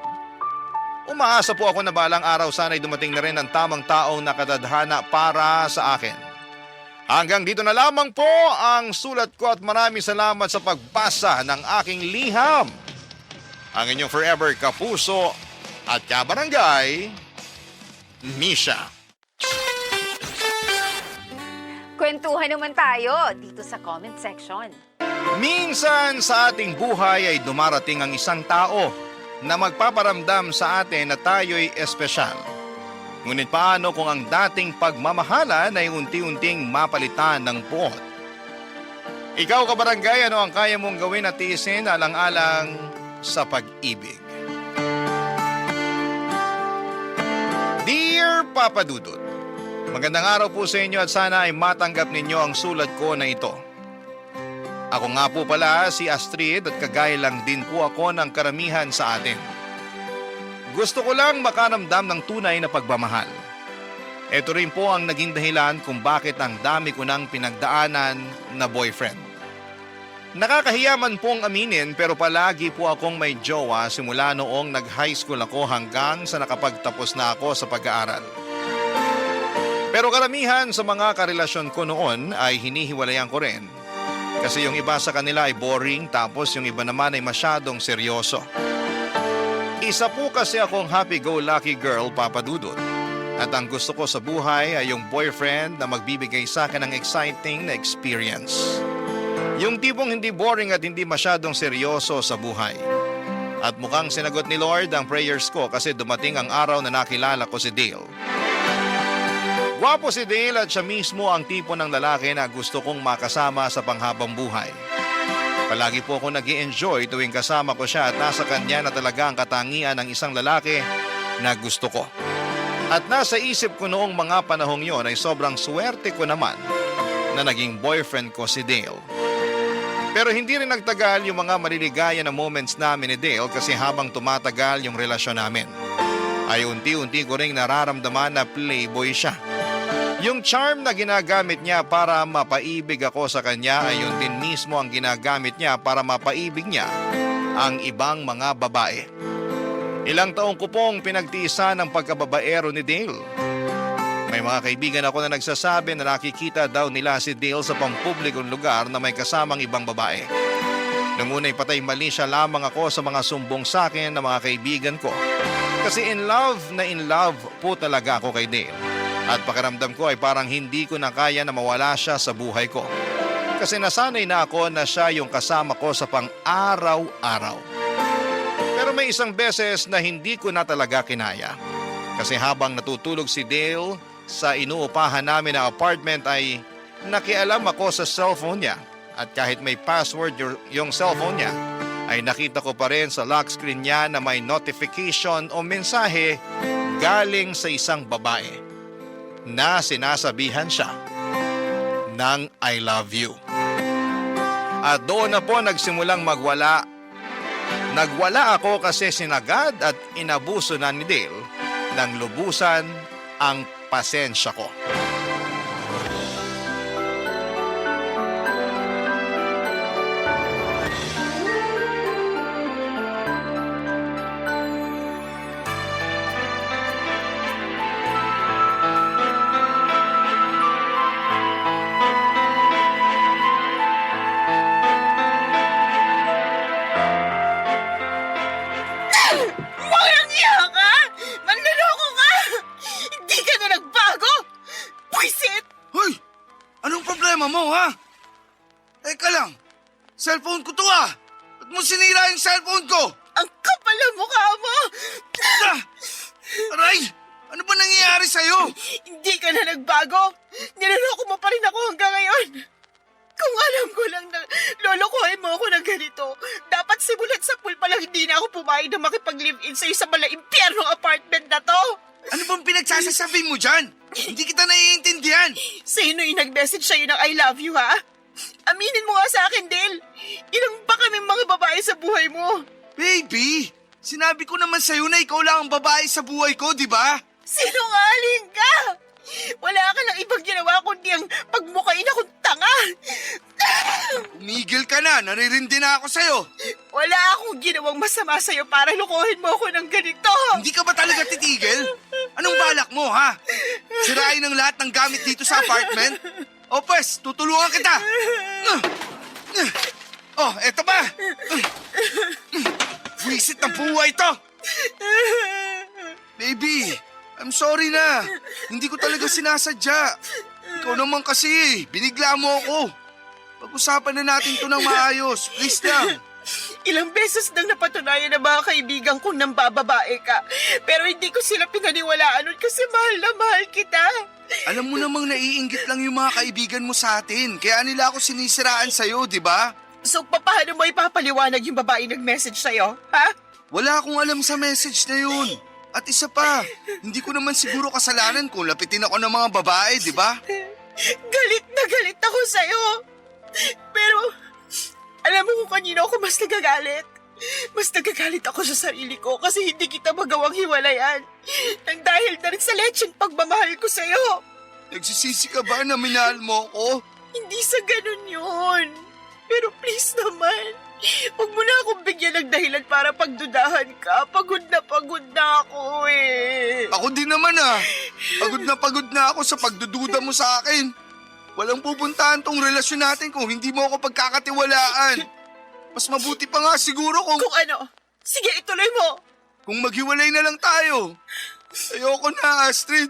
Umaasa po ako na balang araw sana'y dumating na rin ang tamang taong nakatadhana para sa akin. Hanggang dito na lamang po ang sulat ko at maraming salamat sa pagbasa ng aking liham. Ang inyong forever kapuso at kabarangay, Misha. Kwentuhan naman tayo dito sa comment section. Minsan sa ating buhay ay dumarating ang isang tao na magpaparamdam sa atin na tayo'y espesyal. Ngunit paano kung ang dating pagmamahalan ay unti-unting mapalitan ng puot? Ikaw kabarangay, ano ang kaya mong gawin at tiisin alang-alang sa pag-ibig? Dear Papa Dudut, magandang araw po sa inyo at sana ay matanggap ninyo ang sulat ko na ito. Ako nga po pala si Astrid at kagaya lang din po ako ng karamihan sa atin. Gusto ko lang makaramdam ng tunay na pagmamahal. Ito rin po ang naging dahilan kung bakit ang dami ko nang pinagdaanan na boyfriend. Nakakahiya man pong aminin pero palagi po akong may jowa simula noong nag-high school ako hanggang sa nakapagtapos na ako sa pag-aaral. Pero karamihan sa mga karelasyon ko noon ay hinihiwalayan ko rin. Kasi yung iba sa kanila ay boring tapos yung iba naman ay masyadong seryoso. Isa po kasi akong happy-go-lucky girl, Papa Dudut. At ang gusto ko sa buhay ay yung boyfriend na magbibigay sa akin ng exciting na experience. Yung tipong hindi boring at hindi masyadong seryoso sa buhay. At mukhang sinagot ni Lord ang prayers ko kasi dumating ang araw na nakilala ko si Dale. Gwapo si Dale at siya mismo ang tipo ng lalaki na gusto kong makasama sa panghabang buhay. Palagi po ako nag-i-enjoy tuwing kasama ko siya at nasa kanya na talaga ang katangian ng isang lalaki na gusto ko. At nasa isip ko noong mga panahong yon ay sobrang swerte ko naman na naging boyfriend ko si Dale. Pero hindi rin nagtagal yung mga maliligaya na moments namin ni Dale kasi habang tumatagal yung relasyon namin ay unti-unti ko ring nararamdaman na playboy siya. Yung charm na ginagamit niya para mapaibig ako sa kanya ay yun din mismo ang ginagamit niya para mapaibig niya ang ibang mga babae. Ilang taong ko pong pinagtiisan ang pagkababaero ni Dale. May mga kaibigan ako na nagsasabi na nakikita daw nila si Dale sa pampublikong lugar na may kasamang ibang babae. Nung una'y patay mali siya lamang ako sa mga sumbong sa akin ng mga kaibigan ko. Kasi in love po talaga ako kay Dale. At pakiramdam ko ay parang hindi ko na kaya na mawala siya sa buhay ko. Kasi nasanay na ako na siya yung kasama ko sa pang-araw-araw. Pero may isang beses na hindi ko na talaga kinaya. Kasi habang natutulog si Dale sa inuupahan namin na apartment ay nakialam ako sa cellphone niya. At kahit may password yung cellphone niya, ay nakita ko pa rin sa lock screen niya na may notification o mensahe galing sa isang babae na sinasabihan siya ng I love you. At doon na po nagsimulang magwala. Nagwala ako kasi sinagad at inabuso na ni Dale ng lubusan ang pasensya ko. Mo ha? Teka lang, cellphone ko to ah! Ba't mo sinira yung cellphone ko? Ang kapal ng mukha mo! Ah! Aray! Ano ba nangyayari sa'yo? Hindi ka na nagbago. Niloloko mo pa rin ako hanggang ngayon. Kung alam ko lang na lolokohin mo ako ng ganito, dapat simulat sa pool pa lang hindi na ako pumayag na makipag-live-in sa'yo sa mala-impyernong apartment na to. Ano bang pinagsasasabi mo dyan? Hindi kita naiintindihan. Sino yung nag-message sa'yo ng I love you, ha? Aminin mo nga sa akin, Dale. Ilang ba kaming mga babae sa buhay mo? Baby, sinabi ko naman sa'yo na ikaw lang ang babae sa buhay ko, di ba? Sinungaling ka! Wala ka lang ibang ginawa kundi ang pagmukain akong tanga. Umigil ka na, naririndi na ako sa'yo. Wala akong ginawang masama sa'yo para lukuhin mo ako ng ganito. Hindi ka ba talaga titigil? Anong balak mo, ha? Sirain ang lahat ng gamit dito sa apartment? O pues, tutulungan kita. Oh, eto ba? Wisit ng buhay ito. Baby, I'm sorry na. Hindi ko talaga sinasadya. Ikaw naman kasi, binigla mo ako. Pag-usapan na natin to ng maayos. Please lang. Ilang beses nang napatunayan ng mga kaibigan kong nambababae ka. Pero hindi ko sila pinaniwalaan nun kasi mahal na mahal kita. Alam mo namang naiinggit lang yung mga kaibigan mo sa atin. Kaya nila ako sinisiraan sa'yo, di ba? So paano mo ipapaliwanag yung babae nag-message sa'yo, ha? Wala akong alam sa message na yun. At isa pa, hindi ko naman siguro kasalanan kung lapitin ako ng mga babae, di ba? Galit na galit ako sa'yo. Pero, alam mo kung kanino ako mas nagagalit? Mas nagagalit ako sa sarili ko kasi hindi kita magawang hiwalayan. Nang dahil na rin sa lecheng pagmamahal ko sa'yo. Nagsisisi ka ba na minahal mo ako? Hindi sa ganun yun. Pero please naman, huwag mo na akong bigyan ng dahilan para pagdudahan ka. Pagod na ako eh. Ako din naman pagod na ako sa pagdududa mo sa akin. Walang pupuntahan tong relasyon natin kung hindi mo ako pagkakatiwalaan. Mas mabuti pa nga siguro kung Kung sige ituloy mo. kung maghiwalay na lang tayo. Ayoko na, Astrid.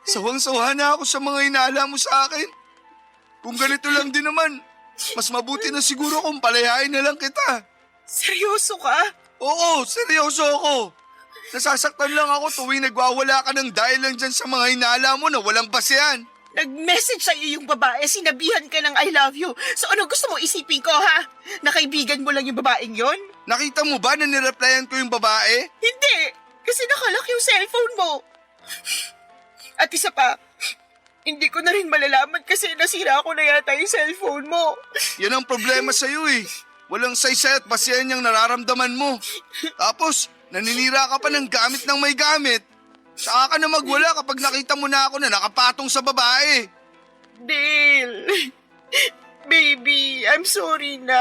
Sawang-sawa na ako sa mga inaala mo sa akin. Kung ganito lang din naman, mas mabuti na siguro kung palayain na lang kita. Seryoso ka? Oo, seryoso ako. Nasasaktan lang ako tuwing nagwawala ka ng dahil lang dyan sa mga inaala mo na walang basehan. Nag-message sa iyo yung babae, sinabihan ka ng I love you. So ano gusto mo isipin ko, ha? Nakaibigan mo lang yung babaeng yon? Nakita mo ba na nireplyan ko yung babae? Hindi, kasi nakalock yung cellphone mo. At isa pa, hindi ko na rin malalaman kasi nasira ko na yata yung cellphone mo. Yan ang problema sa'yo eh. Walang saysay at basehan yung nararamdaman mo. Tapos, naninira ka pa ng gamit ng may gamit. Saka ka na magwala kapag nakita mo na ako na nakapatong sa babae. Dale, baby, I'm sorry na.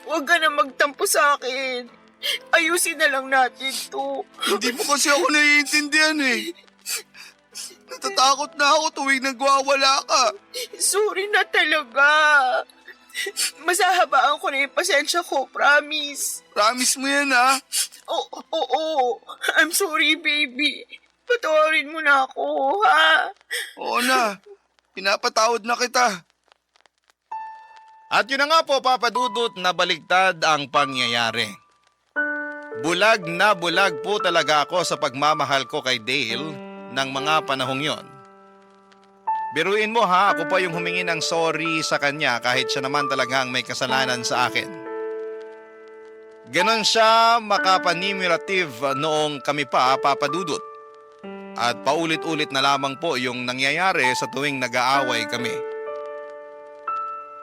Huwag ka na magtampo sa akin. Ayusin na lang natin to. Hindi mo kasi ako naiintindihan eh. Natatakot na ako tuwing nagwawala ka. Sorry na talaga. Masahabaan ko na yung pasensya ko, promise. Promise mo yan ha? Oo. I'm sorry, baby. Patawarin mo na ako, ha? Oo na. Pinapatawad na kita. At yun na nga po, Papa Dudut, na baligtad ang pangyayari. Bulag na bulag po talaga ako sa pagmamahal ko kay Dale ng mga panahong yon. Biruin mo ha, ako pa yung humingi ng sorry sa kanya kahit siya naman talagang may kasalanan sa akin. Ganon siya makapanimulative noong kami pa, Papa Dudut. At paulit-ulit na lamang po yung nangyayari sa tuwing nag-aaway kami.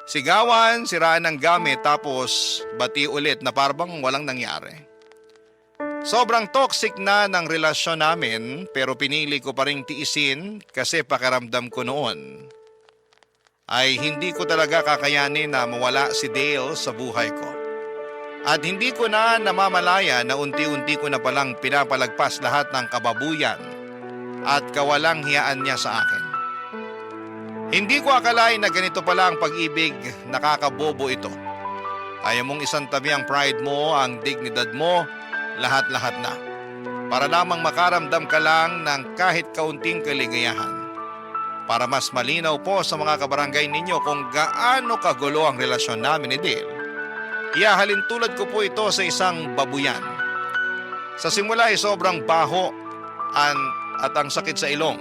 Sigawan, siraan ng gamit tapos bati ulit na parang walang nangyari. Sobrang toxic na ng relasyon namin pero pinili ko pa ring tiisin kasi pakiramdam ko noon ay hindi ko talaga kakayanin na mawala si Dale sa buhay ko. At hindi ko na namamalaya na unti-unti ko na palang pinapalagpas lahat ng kababuyan at kawalang hiyaan niya sa akin. Hindi ko akalain na ganito pala ang pag-ibig, nakakabobo ito. Kaya mong isang tabi ang pride mo, ang dignidad mo, lahat-lahat na. Para lamang makaramdam ka lang ng kahit kaunting kaligayahan. Para mas malinaw po sa mga kabarangay ninyo kung gaano kagulo ang relasyon namin ni Dale, ihahalin tulad ko po ito sa isang babuyan. Sa simula ay sobrang baho at ang sakit sa ilong.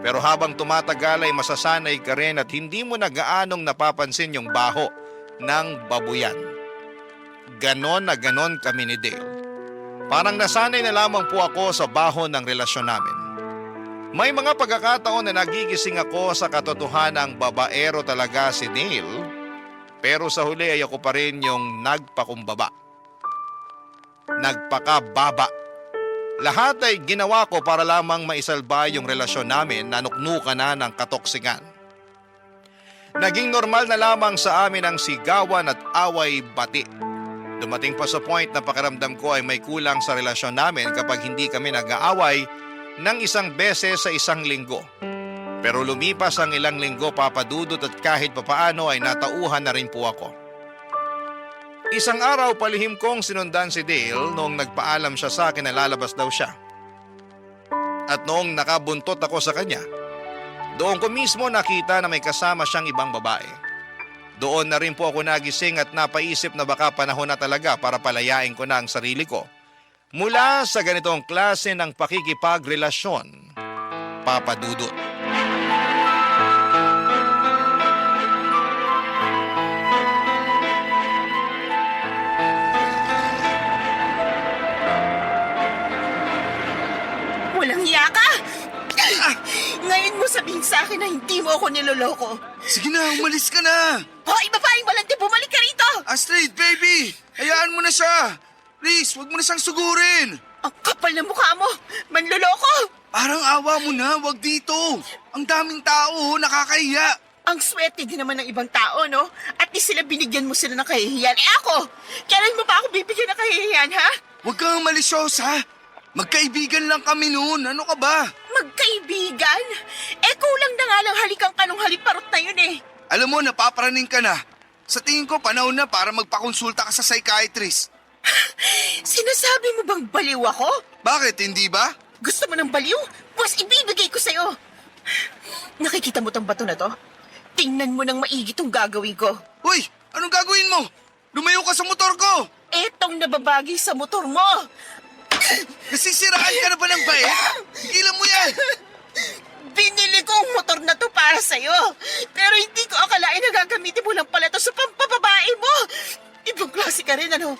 Pero habang tumatagal ay masasanay ka rin at hindi mo na gaanong napapansin yung baho ng babuyan. Ganon na ganon kami ni Dale. Parang nasanay na lamang po ako sa baho ng relasyon namin. May mga pagkakataon na nagigising ako sa katotohanang babaero talaga si Dale, pero sa huli ay ako pa rin yung nagpakumbaba. Nagpakababa. Lahat ay ginawa ko para lamang maisalba yung relasyon namin na nuknukan na ng katoksikan. Naging normal na lamang sa amin ang sigawan at away bati. Dumating pa sa point na pakiramdam ko ay may kulang sa relasyon namin kapag hindi kami nag-aaway ng isang beses sa isang linggo. Pero lumipas ang ilang linggo, Papa Dudut, at kahit papaano ay natauhan na rin po ako. Isang araw palihim kong sinundan si Dale noong nagpaalam siya sa akin na lalabas daw siya. At noong nakabuntot ako sa kanya, doon ko mismo nakita na may kasama siyang ibang babae. Doon na rin po ako nagising at napaisip na baka panahon na talaga para palayain ko na ang sarili ko mula sa ganitong klase ng pakikipagrelasyon, Papa Dudut. Walang hiya ka! Ngayon mo sabihin sa akin na hindi mo ako niloloko. Sige na, umalis ka na! Hoy, babaeng malandi, bumalik ka rito! Astrid, baby! Hayaan mo na siya! Please, wag mo na siyang sugurin! Ang kapal na mukha mo! Manloloko! Parang awa mo na, wag dito! Ang daming tao, nakakahiya! Ang swerte din naman ng ibang tao, no? At least sila binigyan mo sila ng kahihiyan. Eh ako, kailan mo pa ako bibigyan ng kahihiyan, ha? Huwag kang malisyosa! Magkaibigan lang kami noon, ano ka ba? Magkaibigan? Eh kulang na nga lang halikan ka nung haliparot na yun eh. Alam mo, napaparaning ka na. Sa tingin ko, panahon na para magpakonsulta ka sa psychiatrist. Sinasabi mo bang baliw ako? Bakit, hindi ba? Gusto mo ng baliw? Mas ibibigay ko sa'yo. Nakikita mo tong bato na to? Tingnan mo ng maigi tong gagawin ko. Uy, anong gagawin mo? Lumayo ka sa motor ko! Etong nababagi sa motor mo. Nasisiraan ka na ba ng bait? Tigilan mo yan! Binili ko ang motor na to para sa'yo. Pero hindi ko akalain na gagamitin mo lang pala to sa pampababae mo. Ibang klase ka rin, ano?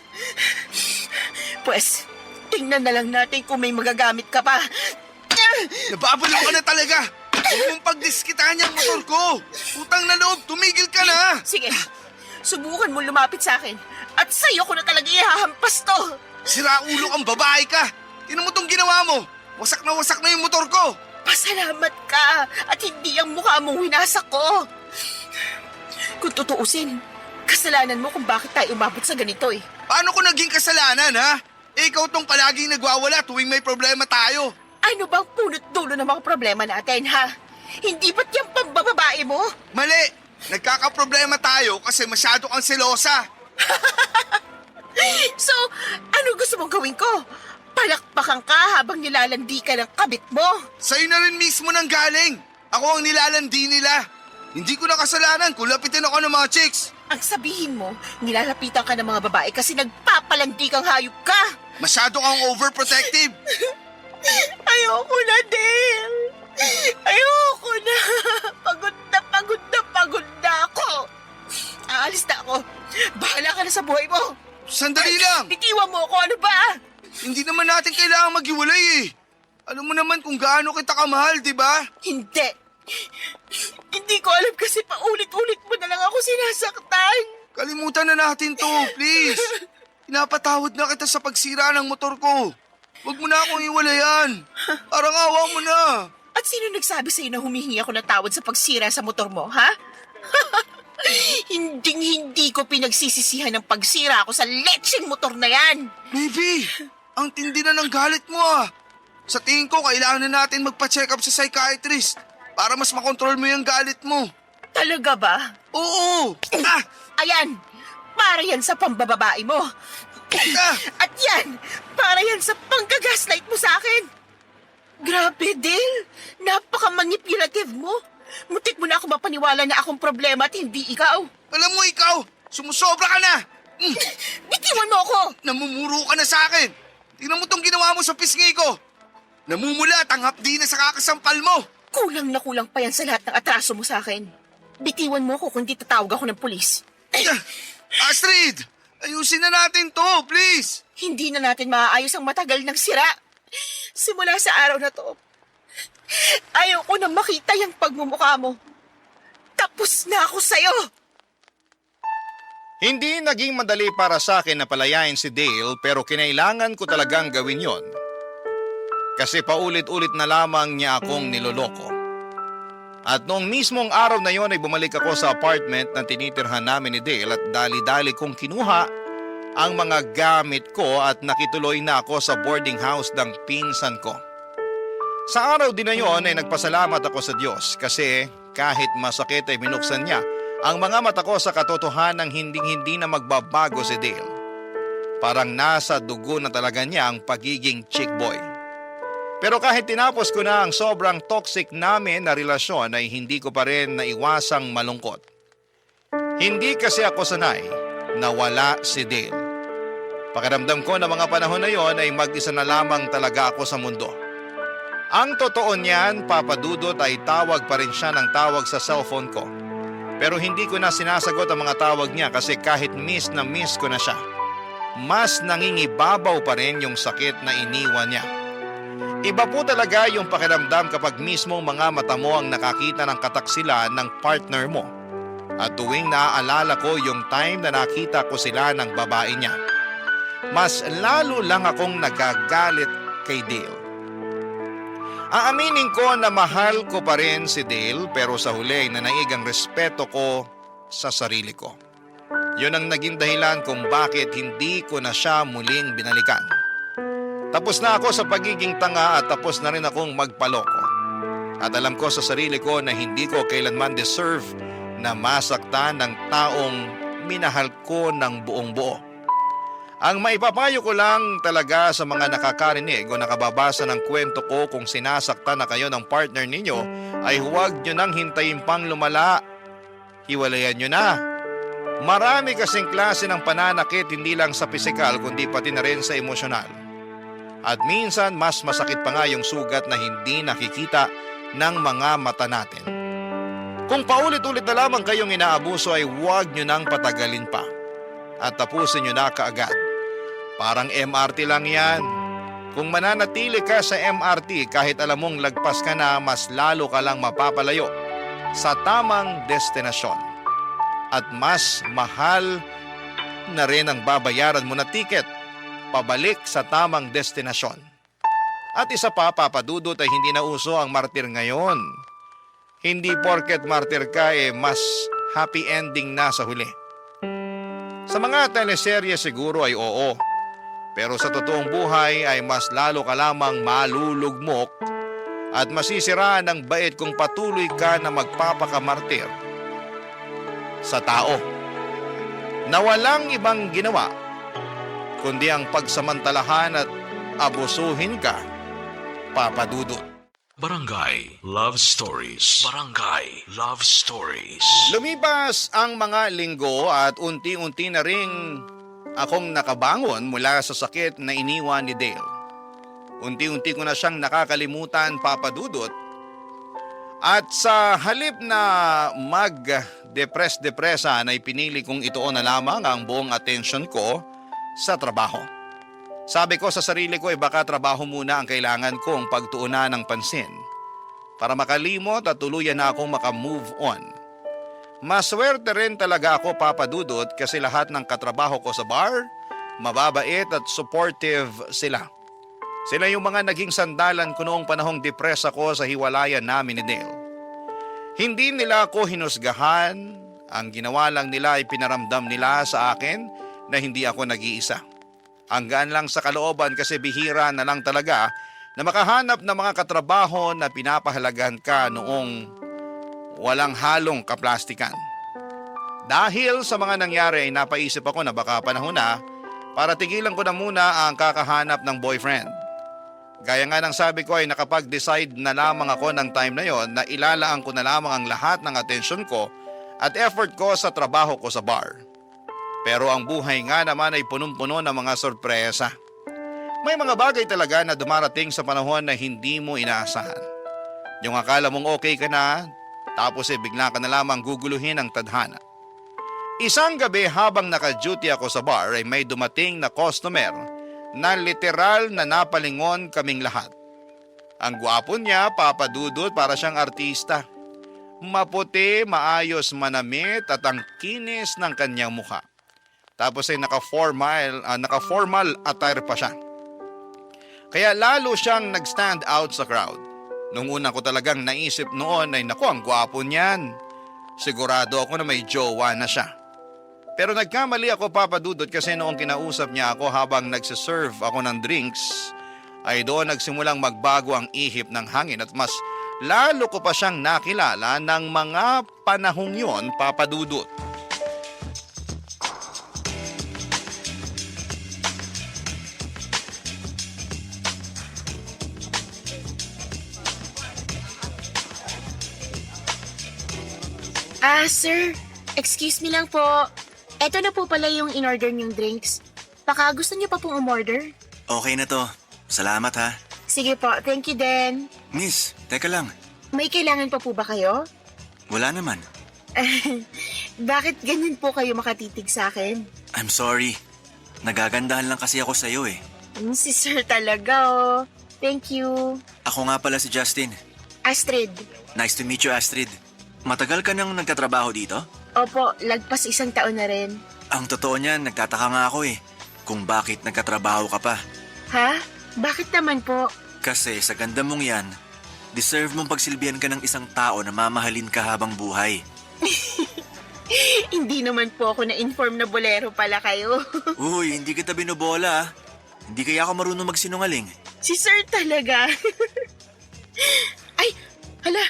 Pues, tingnan na lang natin kung may magagamit ka pa. Nababalo ka na talaga! Huwag mong pagdiskitahan yung motor ko! Utang na loob, tumigil ka na! Sige, subukan mo lumapit sa akin. At sa'yo ko na talaga ihahampas to. Siraulo kang babae ka! Tinan mo tong ginawa mo! Wasak na yung motor ko! Pasalamat ka at hindi ang mukha mong winasak ko. Kung tutuusin, kasalanan mo kung bakit tayo umabot sa ganito eh. Paano ko naging kasalanan, ha? Ikaw tong palaging nagwawala tuwing may problema tayo. Ano bang punot dulo ng mga problema natin, ha? Hindi ba't yung pambababae mo? Mali! Nagkakaproblema tayo kasi masyado kang selosa. So, ano gusto mong gawin ko? Palakpakan ka habang nilalandi ka ng kabit mo. Sa'yo na rin mismo nang galing. Ako ang nilalandi nila. Hindi ko na kasalanan kung lapitin ako ng mga chicks. Ang sabihin mo, nilalapitan ka ng mga babae kasi nagpapalandi kang hayop ka. Masyado kang overprotective. Ayoko na, Dale. Ayoko na. Pagod na ako. Aalis na ako. Bahala ka na sa buhay mo. Sandali lang. Bitiwan mo ako, ano ba? Hindi naman natin kailangan maghiwalay eh. Alam mo naman kung gaano kita kamahal, di ba? Hindi. Hindi ko alam kasi paulit-ulit mo na lang ako sinasaktan. Kalimutan na natin to, please. Pinapatawad na kita sa pagsira ng motor ko. Huwag mo na akong iwalayan. Parang awa mo na. At sino nagsabi sa'yo na humihingi ako ng tawad sa pagsira sa motor mo, ha? Hindi ko pinagsisisihan ng pagsira ako sa lecheng motor na yan. Baby, ang tindi na ng galit mo ah. Sa tingin ko, kailangan na natin magpa-check up sa psychiatrist para mas makontrol mo yung galit mo. Talaga ba? Oo! Ayan, para yan sa pambababae mo. At yan, para yan sa panggagaslight mo sa akin. Grabe, Dale. Napaka-manipulative mo. Muntik mo na ako mapaniwala na akong problema at hindi ikaw. Alam mo ikaw, sumusobra ka na. Bitiwan mo ako! Namumuro ka na sa akin. Tingnan mo tong ginawa mo sa pisngi ko. Namumulat ang hapdi na sa kakasampal mo. Kulang na kulang pa yan sa lahat ng atraso mo sa akin. Bitiwan mo ako kung di tatawag ako ng pulis. Astrid, ayusin na natin to, please. Hindi na natin maaayos ang matagal ng sira. Simula sa araw na to, ayaw ko na makita yung pagmumukha mo. Tapos na ako sa'yo. Hindi naging madali para sa akin na palayain si Dale pero kinailangan ko talagang gawin yon. Kasi paulit-ulit na lamang niya akong niloloko. At noong mismong araw na yon ay bumalik ako sa apartment na tinitirhan namin ni Dale at dali-dali kong kinuha ang mga gamit ko at nakituloy na ako sa boarding house ng pinsan ko. Sa araw din na yon ay nagpasalamat ako sa Diyos kasi kahit masakit ay binuksan niya ang mga mata ko sa katotohanang hindi na magbabago si Dale. Parang nasa dugo na talaga niya ang pagiging chick boy. Pero kahit tinapos ko na ang sobrang toxic namin na relasyon ay hindi ko pa rin naiwasang malungkot. Hindi kasi ako sanay na wala si Dale. Pakiramdam ko na mga panahon na yon ay mag-isa na lamang talaga ako sa mundo. Ang totoo niyan, Papa Dudut, ay tawag pa rin siya ng tawag sa cellphone ko. Pero hindi ko na sinasagot ang mga tawag niya kasi kahit miss na miss ko na siya, mas nangingibabaw pa rin yung sakit na iniwan niya. Iba po talaga yung pakiramdam kapag mismong mga mata mo ang nakakita ng kataksilan ng partner mo. At tuwing naaalala ko yung time na nakita ko sila ng babae niya, mas lalo lang akong nagagalit kay Dale. Aaminin ko na mahal ko pa rin si Dale pero sa huli nanaig ang respeto ko sa sarili ko. Yun ang naging dahilan kung bakit hindi ko na siya muling binalikan. Tapos na ako sa pagiging tanga at tapos na rin akong magpaloko. At alam ko sa sarili ko na hindi ko kailanman deserve na masaktan ng taong minahal ko ng buong buo. Ang maipapayo ko lang talaga sa mga nakakarinig o nakababasa ng kwento ko kung sinasaktan na kayo ng partner ninyo ay huwag nyo nang hintayin pang lumala. Hiwalayan nyo na. Marami kasing klase ng pananakit hindi lang sa pisikal kundi pati na rin sa emosyonal. At minsan mas masakit pa nga yung sugat na hindi nakikita ng mga mata natin. Kung paulit-ulit na lamang kayong inaabuso ay huwag nyo nang patagalin pa at tapusin nyo na kaagad. Parang MRT lang yan. Kung mananatili ka sa MRT kahit alam mong lagpas ka na, mas lalo ka lang mapapalayo sa tamang destinasyon. At mas mahal na rin ang babayaran mo na tiket pabalik sa tamang destinasyon. At isa pa, Papa Dudut, ay hindi na uso ang martir ngayon. Hindi porket martir ka mas happy ending na sa huli. Sa mga teleserye siguro ay oo. Pero sa totoong buhay ay mas lalo ka lamang malulugmok at masisiraan ng bait kung patuloy ka na magpapakamartir sa tao na walang ibang ginawa kundi ang pagsamantalahan at abusuhin ka, Papa Dudut. Barangay Love Stories. Barangay Love Stories. Lumipas ang mga linggo at unti-unti na ring akong nakabangon mula sa sakit na iniwan ni Dale. Unti-unti ko na siyang nakakalimutan, Papa Dudut. At sa halip na mag-depress-depressan ay pinili kong ituon na lamang ang buong atensyon ko sa trabaho. Sabi ko sa sarili ko baka trabaho muna ang kailangan kong pagtuunan ng pansin para makalimot at tuluyan na akong makamove on. Maswerte rin talaga ako, Papa Dudut, kasi lahat ng katrabaho ko sa bar, mababait at supportive sila. Sila yung mga naging sandalan ko noong panahong depress ako sa hiwalayan namin ni Dale. Hindi nila ako hinusgahan, ang ginawa lang nila ay pinaramdam nila sa akin na hindi ako nag-iisa. Hanggaan lang sa kalooban kasi bihira na lang talaga na makahanap ng mga katrabaho na pinapahalagahan ka noong walang halong kaplastikan. Dahil sa mga nangyari ay napaisip ako na baka panahon na para tigilan ko na muna ang kakahanap ng boyfriend. Gaya nga ng sabi ko ay nakapag-decide na lamang ako ng time na yon na ilalaan ko na lamang ang lahat ng atensyon ko at effort ko sa trabaho ko sa bar. Pero ang buhay nga naman ay punong-puno ng mga sorpresa. May mga bagay talaga na dumarating sa panahon na hindi mo inaasahan. Yung akala mong okay ka na, tapos bigla ka na lamang guguluhin ng tadhana. Isang gabi habang naka-duty ako sa bar ay may dumating na customer na literal na napalingon kaming lahat. Ang gwapo niya, Papa Dudut, para siyang artista. Maputi, maayos manamit at ang kinis ng kanyang mukha. Tapos ay naka-formal attire pa siya. Kaya lalo siyang nag-stand out sa crowd. Nung una ko talagang naisip noon ay naku, ang gwapo niyan. Sigurado ako na may jowa na siya. Pero nagkamali ako, Papa Dudut, kasi noong kinausap niya ako habang nagsiserve ako ng drinks, ay doon nagsimulang magbago ang ihip ng hangin at mas lalo ko pa siyang nakilala ng mga panahong yon, Papa Dudut. Sir, excuse me lang po. Eto na po pala yung in-order niyong drinks. Baka gusto niyo pa pong umorder? Okay na to. Salamat ha. Sige po, thank you din. Miss, teka lang. May kailangan pa po ba kayo? Wala naman. Bakit ganyan po kayo makatitig sa akin? I'm sorry. Nagagandahan lang kasi ako sa'yo eh. Si Sir talaga oh. Thank you. Ako nga pala si Justin. Astrid. Nice to meet you, Astrid. Matagal ka nang nagtatrabaho dito? Opo, lagpas 1 taon na rin. Ang totoo niyan, nagtataka nga ako eh. Kung bakit nagkatrabaho ka pa. Ha? Bakit naman po? Kasi sa ganda mong yan, deserve mong pagsilbihan ka ng isang tao na mamahalin ka habang buhay. Hindi naman po ako na-inform na bolero pala kayo. Uy, hindi kita binobola ah. Hindi kaya ako marunong magsinungaling. Si Sir talaga. Ay, hala,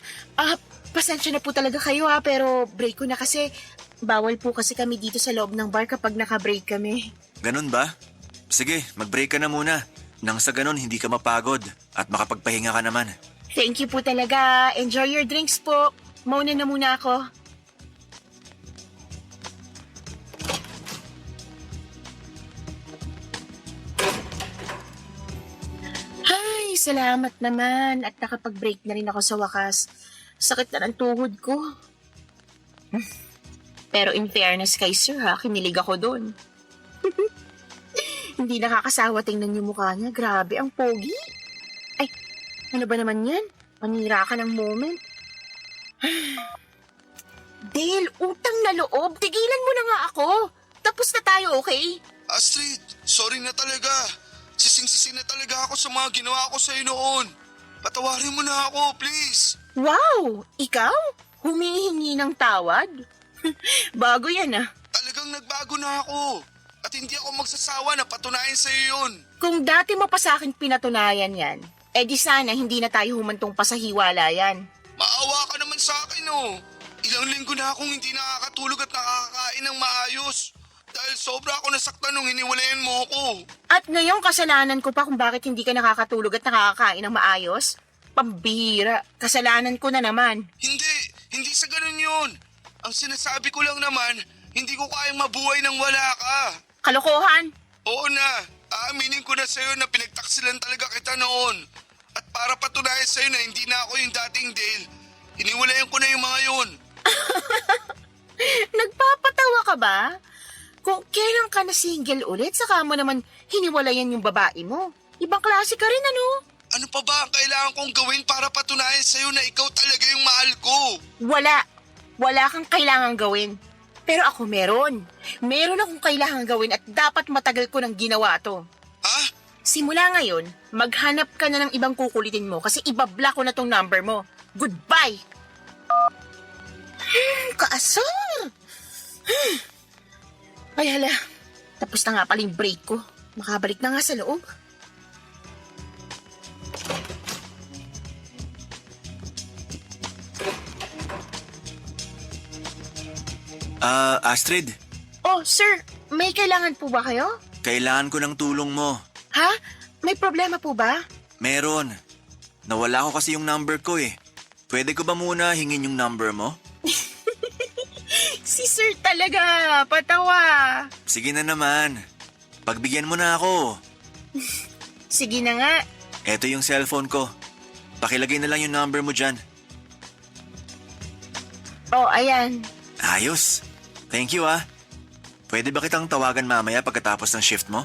pasensya na po talaga kayo ha, pero break ko na kasi. Bawal po kasi kami dito sa loob ng bar kapag naka-break kami. Ganun ba? Sige, mag-break ka na muna. Nang sa ganun, hindi ka mapagod at makapagpahinga ka naman. Thank you po talaga. Enjoy your drinks po. Mauna na muna ako. Ay, salamat naman. At nakapag-break na rin ako sa wakas. Sakit na ng tuhod ko. Pero in fairness kay Sir ha, kinilig ako doon. Hindi nakakasawa tingnan yung mukha niya. Grabe, ang pogi. Ay, ano ba naman yan? Panira ka ng moment. Dale, utang na loob. Tigilan mo na nga ako. Tapos na tayo, okay? Astrid, sorry na talaga. Sising-sisi na talaga ako sa mga ginawa ko sa'yo noon. Patawarin mo na ako, please. Wow! Ikaw? Humihingi ng tawad? Bago yan ah. Talagang nagbago na ako. At hindi ako magsasawa na patunayan sa'yo yun. Kung dati mo pa sa akin pinatunayan yan, eh di sana hindi na tayo humantong pa sa hiwalayan. Maawa ka naman sa akin, oh. Ilang linggo na akong hindi nakakatulog at nakakain ng maayos. Dahil sobra ako nasaktan nung hiniwalayan mo ako. At ngayon kasalanan ko pa kung bakit hindi ka nakakatulog at nakakakain ng maayos? Pambihira, kasalanan ko na naman. Hindi sa ganun yun. Ang sinasabi ko lang naman, hindi ko kayang mabuhay nang wala ka. Kalokohan! Oo na, aaminin ko na sa'yo na pinagtaksilan talaga kita noon. At para patunayan sa'yo na hindi na ako yung dating Dale, hiniwalayan ko na yung mga yun. Nagpapatawa ka ba? Kung kailan ka na single ulit, saka mo naman hiniwalayan yung babae mo. Ibang klase ka rin, ano? Ano pa ba ang kailangan kong gawin para patunayan sa'yo na ikaw talaga yung mahal ko? Wala. Wala kang kailangang gawin. Pero ako meron. Meron akong kailangang gawin at dapat matagal ko nang ginawa to. Ha? Simula ngayon, maghanap ka na ng ibang kukulitin mo kasi ibabla ko na tong number mo. Goodbye! Kaasar! Ay hala, tapos na nga pala yung break ko. Makabalik na nga sa loob. Astrid, Oh, sir, may kailangan po ba kayo? kailangan ko ng tulong mo. Ha? May problema po ba? Meron. Nawala ko kasi yung number ko eh. Pwede ko ba muna hingin yung number mo? Si sir talaga, patawa. Sige na naman. Pagbigyan mo na ako. Sige na nga. Eto yung cellphone ko. Pakilagay na lang yung number mo dyan. Oh, ayan. Ayos. Thank you ah. Pwede ba kitang tawagan mamaya pagkatapos ng shift mo?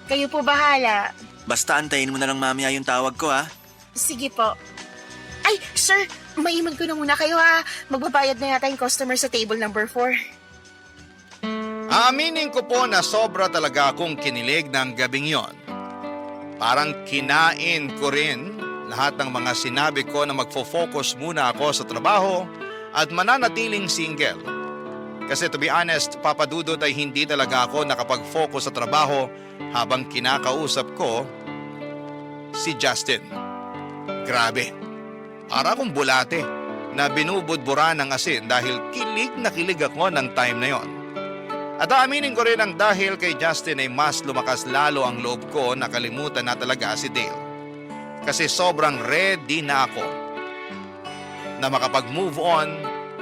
Kayo po bahala. Basta antayin mo na lang mamaya yung tawag ko ah. Sige po. Ay, sir, maiman ko na muna kayo ha. Magbabayad na yata yung customer sa table number 4. Aaminin ko po na sobra talaga akong kinilig ng gabing yon. Parang kinain ko rin lahat ng mga sinabi ko na magfo-focus muna ako sa trabaho at mananatiling single. Kasi to be honest, Papa Dudut, ay hindi talaga ako nakapag-focus sa trabaho habang kinakausap ko si Justin. Grabe, para akong bulate na binubudbura ng asin dahil kilig na kilig ako ng time na yon. At aaminin ko rin ang dahil kay Justin ay mas lumakas lalo ang loob ko na kalimutan na talaga si Dale. Kasi sobrang ready na ako na makapag-move on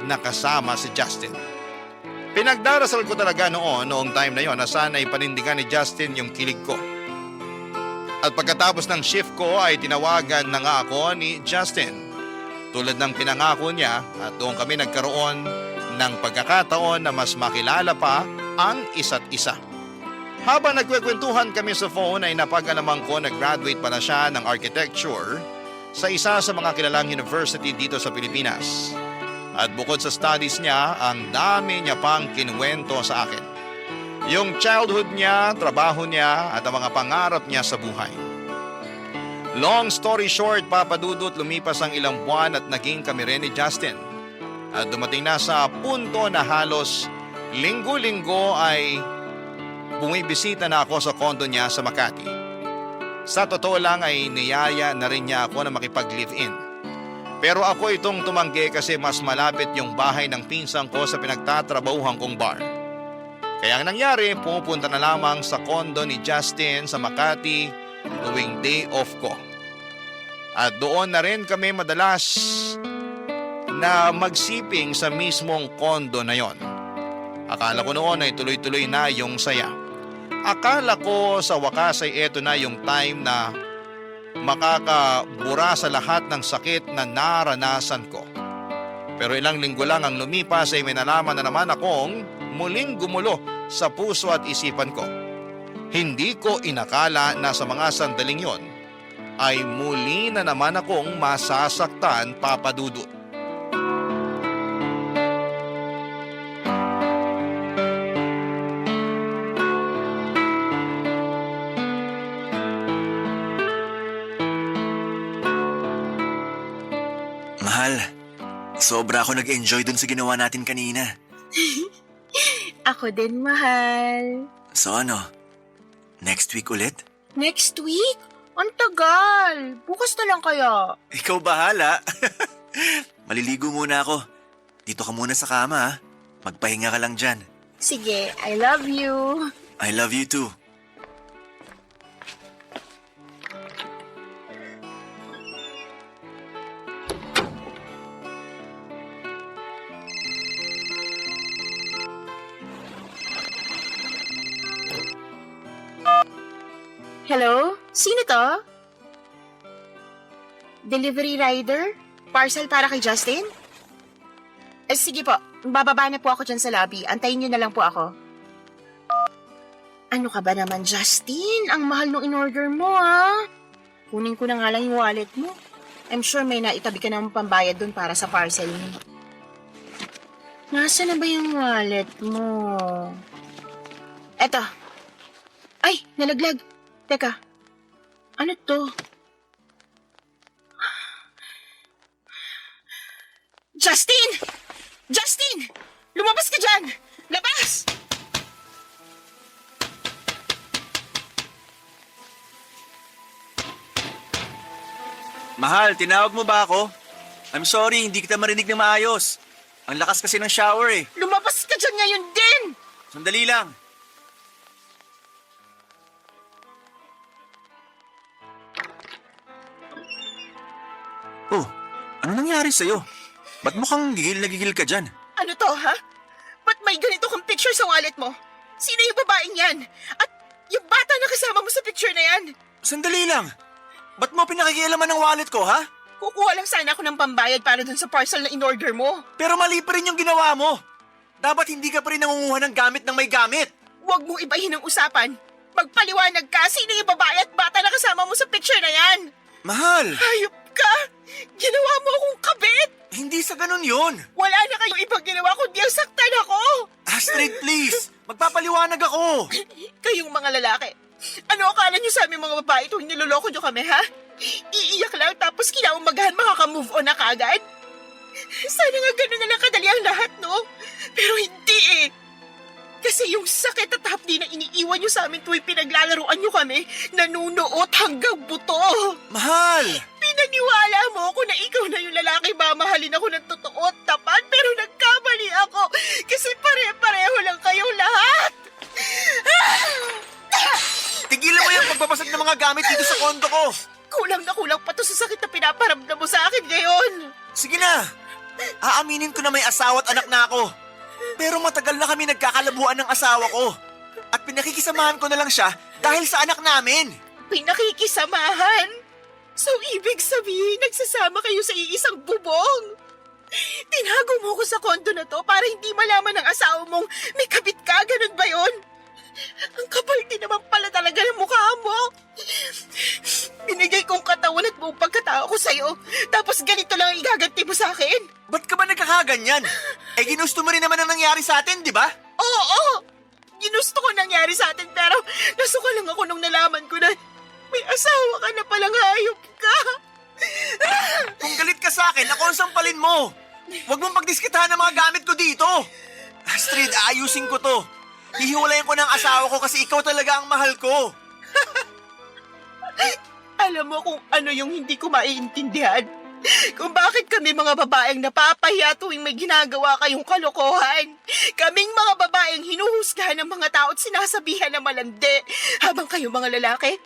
na kasama si Justin. Pinagdarasal ko talaga noong time na yon na sana ay panindigan ni Justin yung kilig ko. At pagkatapos ng shift ko ay tinawagan na nga ako ni Justin. Tulad ng pinangako niya at doon kami nagkaroon ng pagkakataon na mas makilala pa ang isa't isa. Habang nagkwekwentuhan kami sa phone ay napag-alaman ko na graduate pala siya ng architecture sa isa sa mga kilalang university dito sa Pilipinas. At bukod sa studies niya, ang dami niya pang kinuwento sa akin. Yung childhood niya, trabaho niya at ang mga pangarap niya sa buhay. Long story short, Papa Dudut, lumipas ang ilang buwan at naging kami rin ni Justin. At dumating na sa punto na halos linggo-linggo ay bumibisita na ako sa kondo niya sa Makati. Sa totoo lang ay niyaya na rin niya ako na makipag-live-in. Pero ako itong tumanggi kasi mas malapit yung bahay ng pinsang ko sa pinagtatrabahuhan kong bar. Kaya ang nangyari, pupunta na lamang sa kondo ni Justin sa Makati tuwing day off ko. At doon na rin kami madalas na magsiping sa mismong kondo na yon. Akala ko noon ay tuloy-tuloy na yung saya. Akala ko sa wakas ay eto na yung time na makakabura sa lahat ng sakit na naranasan ko. Pero ilang linggo lang ang lumipas ay may nalaman na naman akong muling gumulo sa puso at isipan ko. Hindi ko inakala na sa mga sandaling yon ay muli na naman akong masasaktan, Papa Dudut. Mahal, sobra ako nag-enjoy dun sa ginawa natin kanina. Ako din, mahal. So ano, next week ulit? Next week? Ang tagal. Bukas na lang kaya. Ikaw bahala. Maliligo muna ako. Dito ka muna sa kama ha. Magpahinga ka lang dyan. Sige, I love you. I love you too. Hello? Sino to? Delivery rider? Parcel para kay Justin? Sige po, bababa na po ako dyan sa lobby. Antayin niyo na lang po ako. Ano ka ba naman, Justin? Ang mahal nung in-order mo, ha? Kunin ko na nga lang yung wallet mo. I'm sure may naitabi ka ng pambayad dun para sa parcel mo. Nasaan na ba yung wallet mo? Eto. Ay, nalaglag. Teka, ano to? Justin! Justin! Lumabas ka dyan! Labas! Mahal, tinawag mo ba ako? I'm sorry, hindi kita marinig na maayos. Ang lakas kasi ng shower eh. Lumabas ka dyan ngayon din! Sandali lang. Oh, ano nangyari sa'yo? Ba't mukhang gigil na gigil ka dyan? Ano to, ha? Ba't may ganito kang picture sa wallet mo? Sino yung babaeng yan? At yung bata na kasama mo sa picture na yan? Sandali lang. Ba't mo pinakikialaman ng wallet ko, ha? Kukuha lang sana ako ng pambayad para dun sa parcel na in-order mo. Pero mali pa rin yung ginawa mo. Dapat hindi ka pa rin nangunguha ng gamit ng may gamit. Huwag mong ibahin ang usapan. Magpaliwanag ka, sino yung babae at bata na kasama mo sa picture na yan? Mahal, Hayop ka! Ginawa mo akong kabit! hindi sa ganun yun. Wala na kayong ibang ginawa kundi ang saktan ako! Astrid, please. Magpapaliwanag ako. Kayong mga lalaki, ano akala niyo sa aming mga babae tuwing niloloko niyo kami, ha? Iiyak lang tapos kinaumagahan makaka-move on na kagad? Sana nga ganun na lang kadali ang lahat, no? Pero hindi iniwan niyo sa amin tuwing pinaglalaruan niyo kami, nanunuot hanggang buto. Mahal! Pinaniwala mo ako na ikaw na yung lalaki mamahalin ako ng totoo at tapat, pero nagkamali ako kasi pare-pareho lang kayong lahat. Tigilan mo yung pagbabasag ng mga gamit dito sa kondo ko! Kulang na kulang pa to sa sakit na pinaparamdam mo sa akin ngayon. Sige na! Aaminin ko na may asawa at anak na ako. Pero matagal na kami nagkakalabuan ng asawa ko. At pinakikisamahan ko na lang siya dahil sa anak namin. Pinakikisamahan? So ibig sabihin, nagsasama kayo sa iisang bubong? Tinago mo ko sa kondo na to para hindi malaman ng asawa mong may kabit ka, ganun ba yun? Ang kapal din naman pala talaga ng mukha mo. Binigay kong katawan at buong pagkatao ko sa'yo, tapos ganito lang ang igaganti mo sa akin? Ba't ka ba nagkakaganyan? Ginusto mo rin naman ang nangyari sa atin, di ba? Oo! Ginusto ko nangyari sa atin, pero nasuka lang ako nung nalaman ko na may asawa ka na palang hayop ka. Kung galit ka sa akin, ako ang sampalin mo. Huwag mong pagdiskitahan ng mga gamit ko dito. Astrid, ayusin ko to. Hihiwalayin ko ng asawa ko kasi ikaw talaga ang mahal ko. Alam mo kung ano yung hindi ko maiintindihan? Kung bakit kami mga babaeng napapahiya tuwing may ginagawa kayong kalokohan. Kaming mga babaeng hinuhusgahan ng mga tao at sinasabihan na malandi. Habang kayo mga lalaki,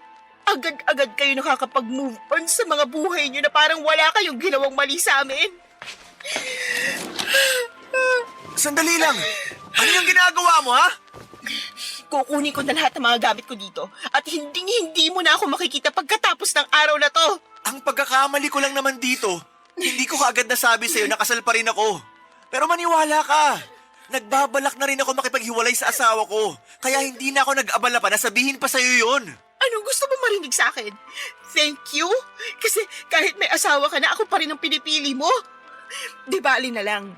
agad-agad kayo nakakapag-move on sa mga buhay niyo na parang wala kayong ginawang mali sa amin. Sandali lang. Ano yung ginagawa mo, ha? Kukunin ko na lahat ng mga gamit ko dito at hindi mo na ako makikita pagkatapos ng araw na to. Ang pagkakamali ko lang naman dito, hindi ko kaagad nasabi sa'yo na kasal pa rin ako. Pero maniwala ka. Nagbabalak na rin ako makipaghiwalay sa asawa ko. Kaya hindi na ako nag-abala pa na sabihin pa sa'yo yun. Anong gusto mo marinig sa akin? Thank you? Kasi kahit may asawa ka na, ako pa rin ang pinipili mo. Di bali na lang.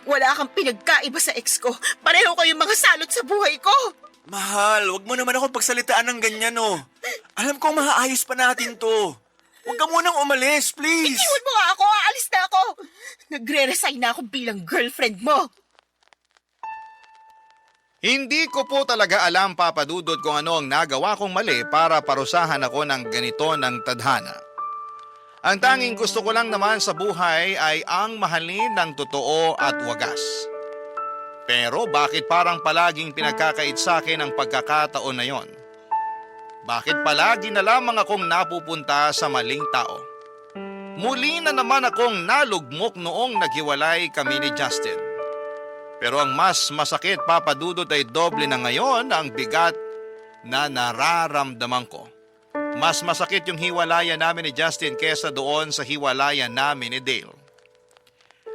Wala kang pinagkaiba sa ex ko. Pareho kayong mga salot sa buhay ko. Mahal, wag mo naman ako pagsalitaan ng ganyan, oh. Alam kong maaayos pa natin to. Huwag ka munang umalis, please. Iwan mo nga ako, aalis na ako. Nagre-resign na ako bilang girlfriend mo. Hindi ko po talaga alam, Papa Dudut, kung ano ang nagawa kong mali para parusahan ako ng ganito ng tadhana. Ang tanging gusto ko lang naman sa buhay ay ang mahalin ng totoo at wagas. Pero bakit parang palaging pinagkakait sa akin ang pagkakataon na yon? Bakit palagi na lamang akong napupunta sa maling tao? Muli na naman akong nalugmok noong naghiwalay kami ni Justin. Pero ang mas masakit, Papa Dudut, ay doble na ngayon ang bigat na nararamdaman ko. Mas masakit yung hiwalayan namin ni Justin kesa doon sa hiwalayan namin ni Dale.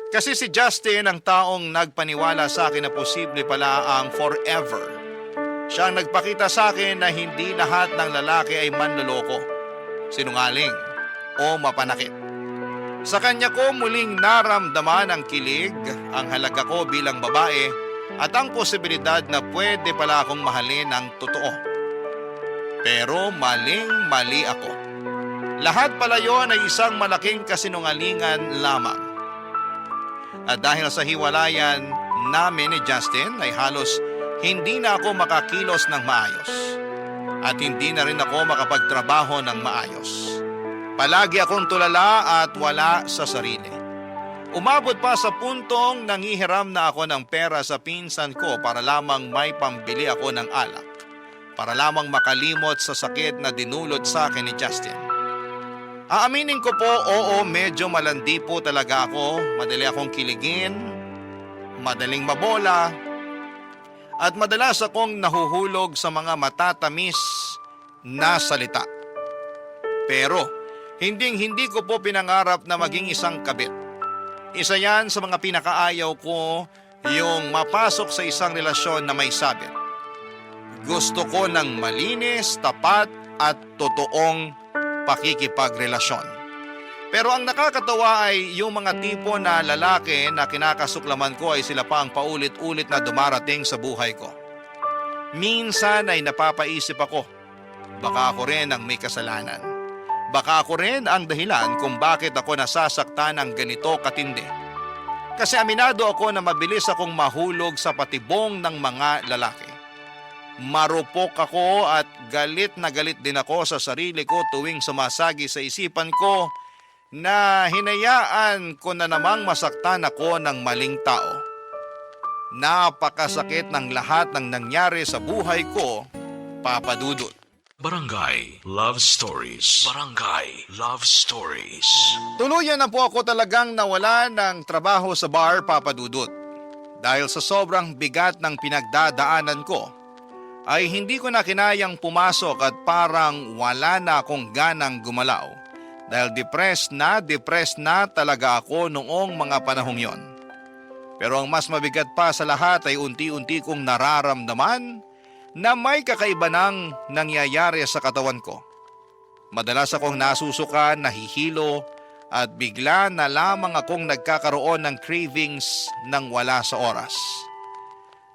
Kasi si Justin ang taong nagpaniwala sa akin na posible pala ang forever. Siya ang nagpakita sa akin na hindi lahat ng lalaki ay manloloko, sinungaling o mapanakit. Sa kanya ko muling naramdaman ang kilig, ang halaga ko bilang babae at ang posibilidad na pwede pala akong mahalin ng totoo. Pero maling-mali ako. Lahat pala yon ay isang malaking kasinungalingan lamang. At dahil sa hiwalayan namin ni Justin ay halos hindi na ako makakilos ng maayos. At hindi na rin ako makapagtrabaho ng maayos. Palagi akong tulala at wala sa sarili. Umabot pa sa puntong nangihiram na ako ng pera sa pinsan ko para lamang may pambili ako ng alak. Para lamang makalimot sa sakit na dinulot sa akin ni Justin. Aaminin ko po, oo, medyo malandi po talaga ako. Madali akong kiligin, madaling mabola, at madalas akong nahuhulog sa mga matatamis na salita. Pero, hindi ko po pinangarap na maging isang kabit. Isa yan sa mga pinakaayaw ko, yung mapasok sa isang relasyon na may sabit. Gusto ko ng malinis, tapat at totoong pakikipagrelasyon. Pero ang nakakatawa ay yung mga tipo na lalaki na kinakasuklaman ko ay sila pa ang paulit-ulit na dumarating sa buhay ko. Minsan ay napapaisip ako, baka ako rin ang may kasalanan. Baka ako rin ang dahilan kung bakit ako nasasaktan ng ganito katindi. Kasi aminado ako na mabilis akong mahulog sa patibong ng mga lalaki. Marupok ako at galit na galit din ako sa sarili ko tuwing sumasagi sa isipan ko na hinayaan ko na namang masaktan ako ng maling tao. Napakasakit ng lahat ng nangyari sa buhay ko, Papa Dudut. Barangay Love Stories. Barangay Love Stories. Tuluyan na po ako talagang nawala ng trabaho sa bar, Papa Dudut. Dahil sa sobrang bigat ng pinagdadaanan ko, ay hindi ko na kinayang pumasok at parang wala na akong ganang gumalaw. Dahil depressed na talaga ako noong mga panahong yon. Pero ang mas mabigat pa sa lahat ay unti-unti kong nararamdaman na may kakaiba nang nangyayari sa katawan ko. Madalas akong nasusuka, nahihilo at bigla na lamang akong nagkakaroon ng cravings nang wala sa oras.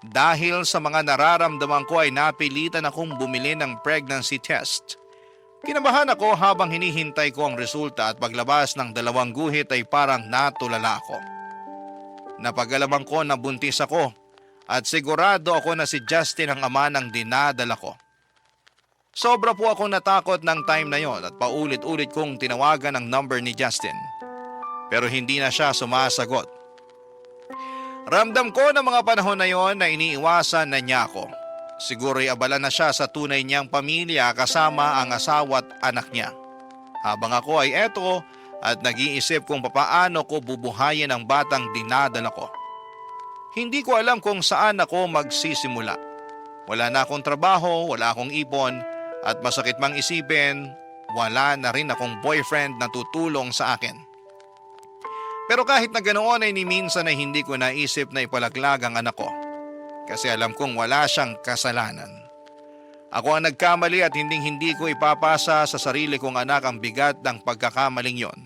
Dahil sa mga nararamdaman ko ay napilitan akong bumili ng pregnancy test. Kinabahan ako habang hinihintay ko ang resulta at paglabas ng 2 guhit ay parang natulala ako. Napag-alaman ko na buntis ako at sigurado ako na si Justin ang ama ng dinadala ko. Sobra po akong natakot ng time na yon at paulit-ulit kong tinawagan ang number ni Justin. Pero hindi na siya sumasagot. Ramdam ko na mga panahon na yon na iniiwasan na niya ako. Siguro'y abala na siya sa tunay niyang pamilya kasama ang asawa at anak niya. Habang ako ay eto at nag-iisip kung papaano ko bubuhayin ang batang dinadala ko. Hindi ko alam kung saan ako magsisimula. Wala na akong trabaho, wala akong ipon at masakit mang isipin, wala na rin akong boyfriend na tutulong sa akin. Pero kahit na ganoon ay ni minsan ay hindi ko naisip na ipalaglag ang anak ko. Kasi alam kong wala siyang kasalanan. Ako ang nagkamali at hindi ko ipapasa sa sarili kong anak ang bigat ng pagkakamaling yon.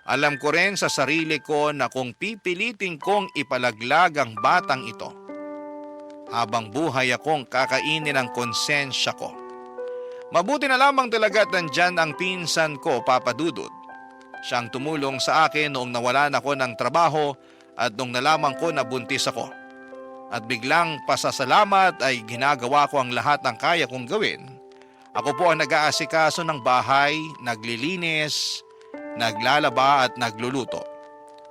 Alam ko rin sa sarili ko na kung pipilitin kong ipalaglag ang batang ito, habang buhay akong kakainin ang konsensya ko. Mabuti na lamang talaga at nandyan ang pinsan ko, Papa Dudut. Siyang tumulong sa akin noong nawalan ako ng trabaho at noong nalaman ko na buntis ako. At biglang pasasalamat ay ginagawa ko ang lahat ng kaya kong gawin. Ako po ang nag-aasikaso ng bahay, naglilinis, naglalaba at nagluluto.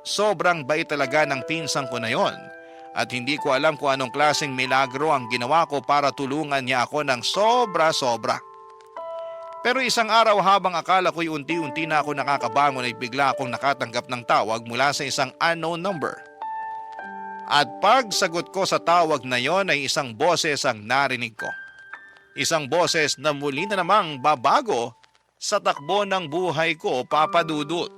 Sobrang bait talaga ng pinsan ko na yon. At hindi ko alam kung anong klaseng milagro ang ginawa ko para tulungan niya ako ng sobra-sobra. Pero isang araw habang akala ko'y unti-unti na ako nakakabangon ay bigla akong nakatanggap ng tawag mula sa isang unknown number. At pagsagot ko sa tawag na yon ay isang boses ang narinig ko. Isang boses na muli na namang babago sa takbo ng buhay ko, Papa Dudut.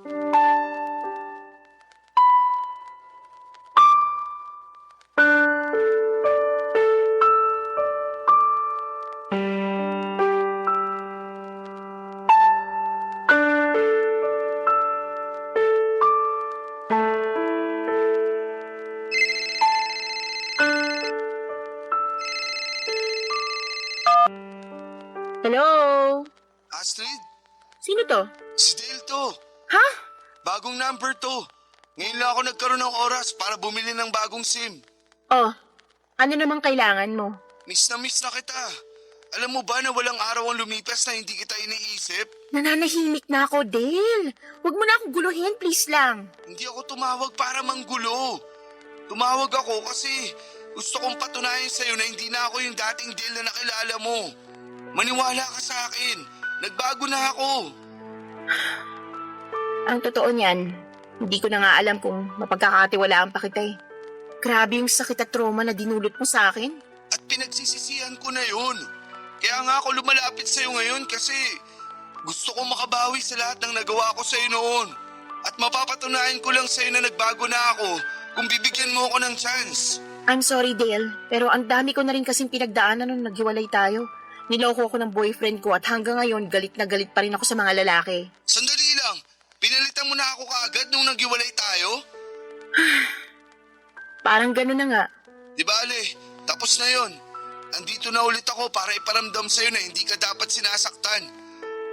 Hello? Astrid, Sino to? si Dale to. Ha? Bagong number to. Ngayon lang ako nagkaroon ng oras para bumili ng bagong SIM. Oh, ano namang kailangan mo? Miss na kita. Alam mo ba na walang araw ang lumipas na hindi kita iniisip? Nananahimik na ako, Dale. Huwag mo na akong guluhin, please lang. Hindi ako tumawag para manggulo. Tumawag ako kasi gusto kong patunayan sa'yo na hindi na ako yung dating Dale na nakilala mo. Maniwala ka sa akin. Nagbago na ako. Ang totoo niyan, hindi ko na nga alam kung mapagkakatiwalaan pa kita eh. Grabe yung sakit at trauma na dinulot mo sa akin. At pinagsisisihan ko na yun. Kaya nga ako lumalapit sa'yo ngayon kasi gusto kong makabawi sa lahat ng nagawa ko sa'yo noon. At mapapatunayan ko lang sa'yo na nagbago na ako kung bibigyan mo ako ng chance. I'm sorry, Dale, pero ang dami ko na rin kasing pinagdaanan nung naghiwalay tayo. Niloko ako ng boyfriend ko at hanggang ngayon galit na galit pa rin ako sa mga lalaki. Sandali lang, pinalitan mo na ako kaagad nung naghiwalay tayo? Parang gano'n na nga. Di bale, tapos na yon. Andito na ulit ako para iparamdam sa'yo na hindi ka dapat sinasaktan.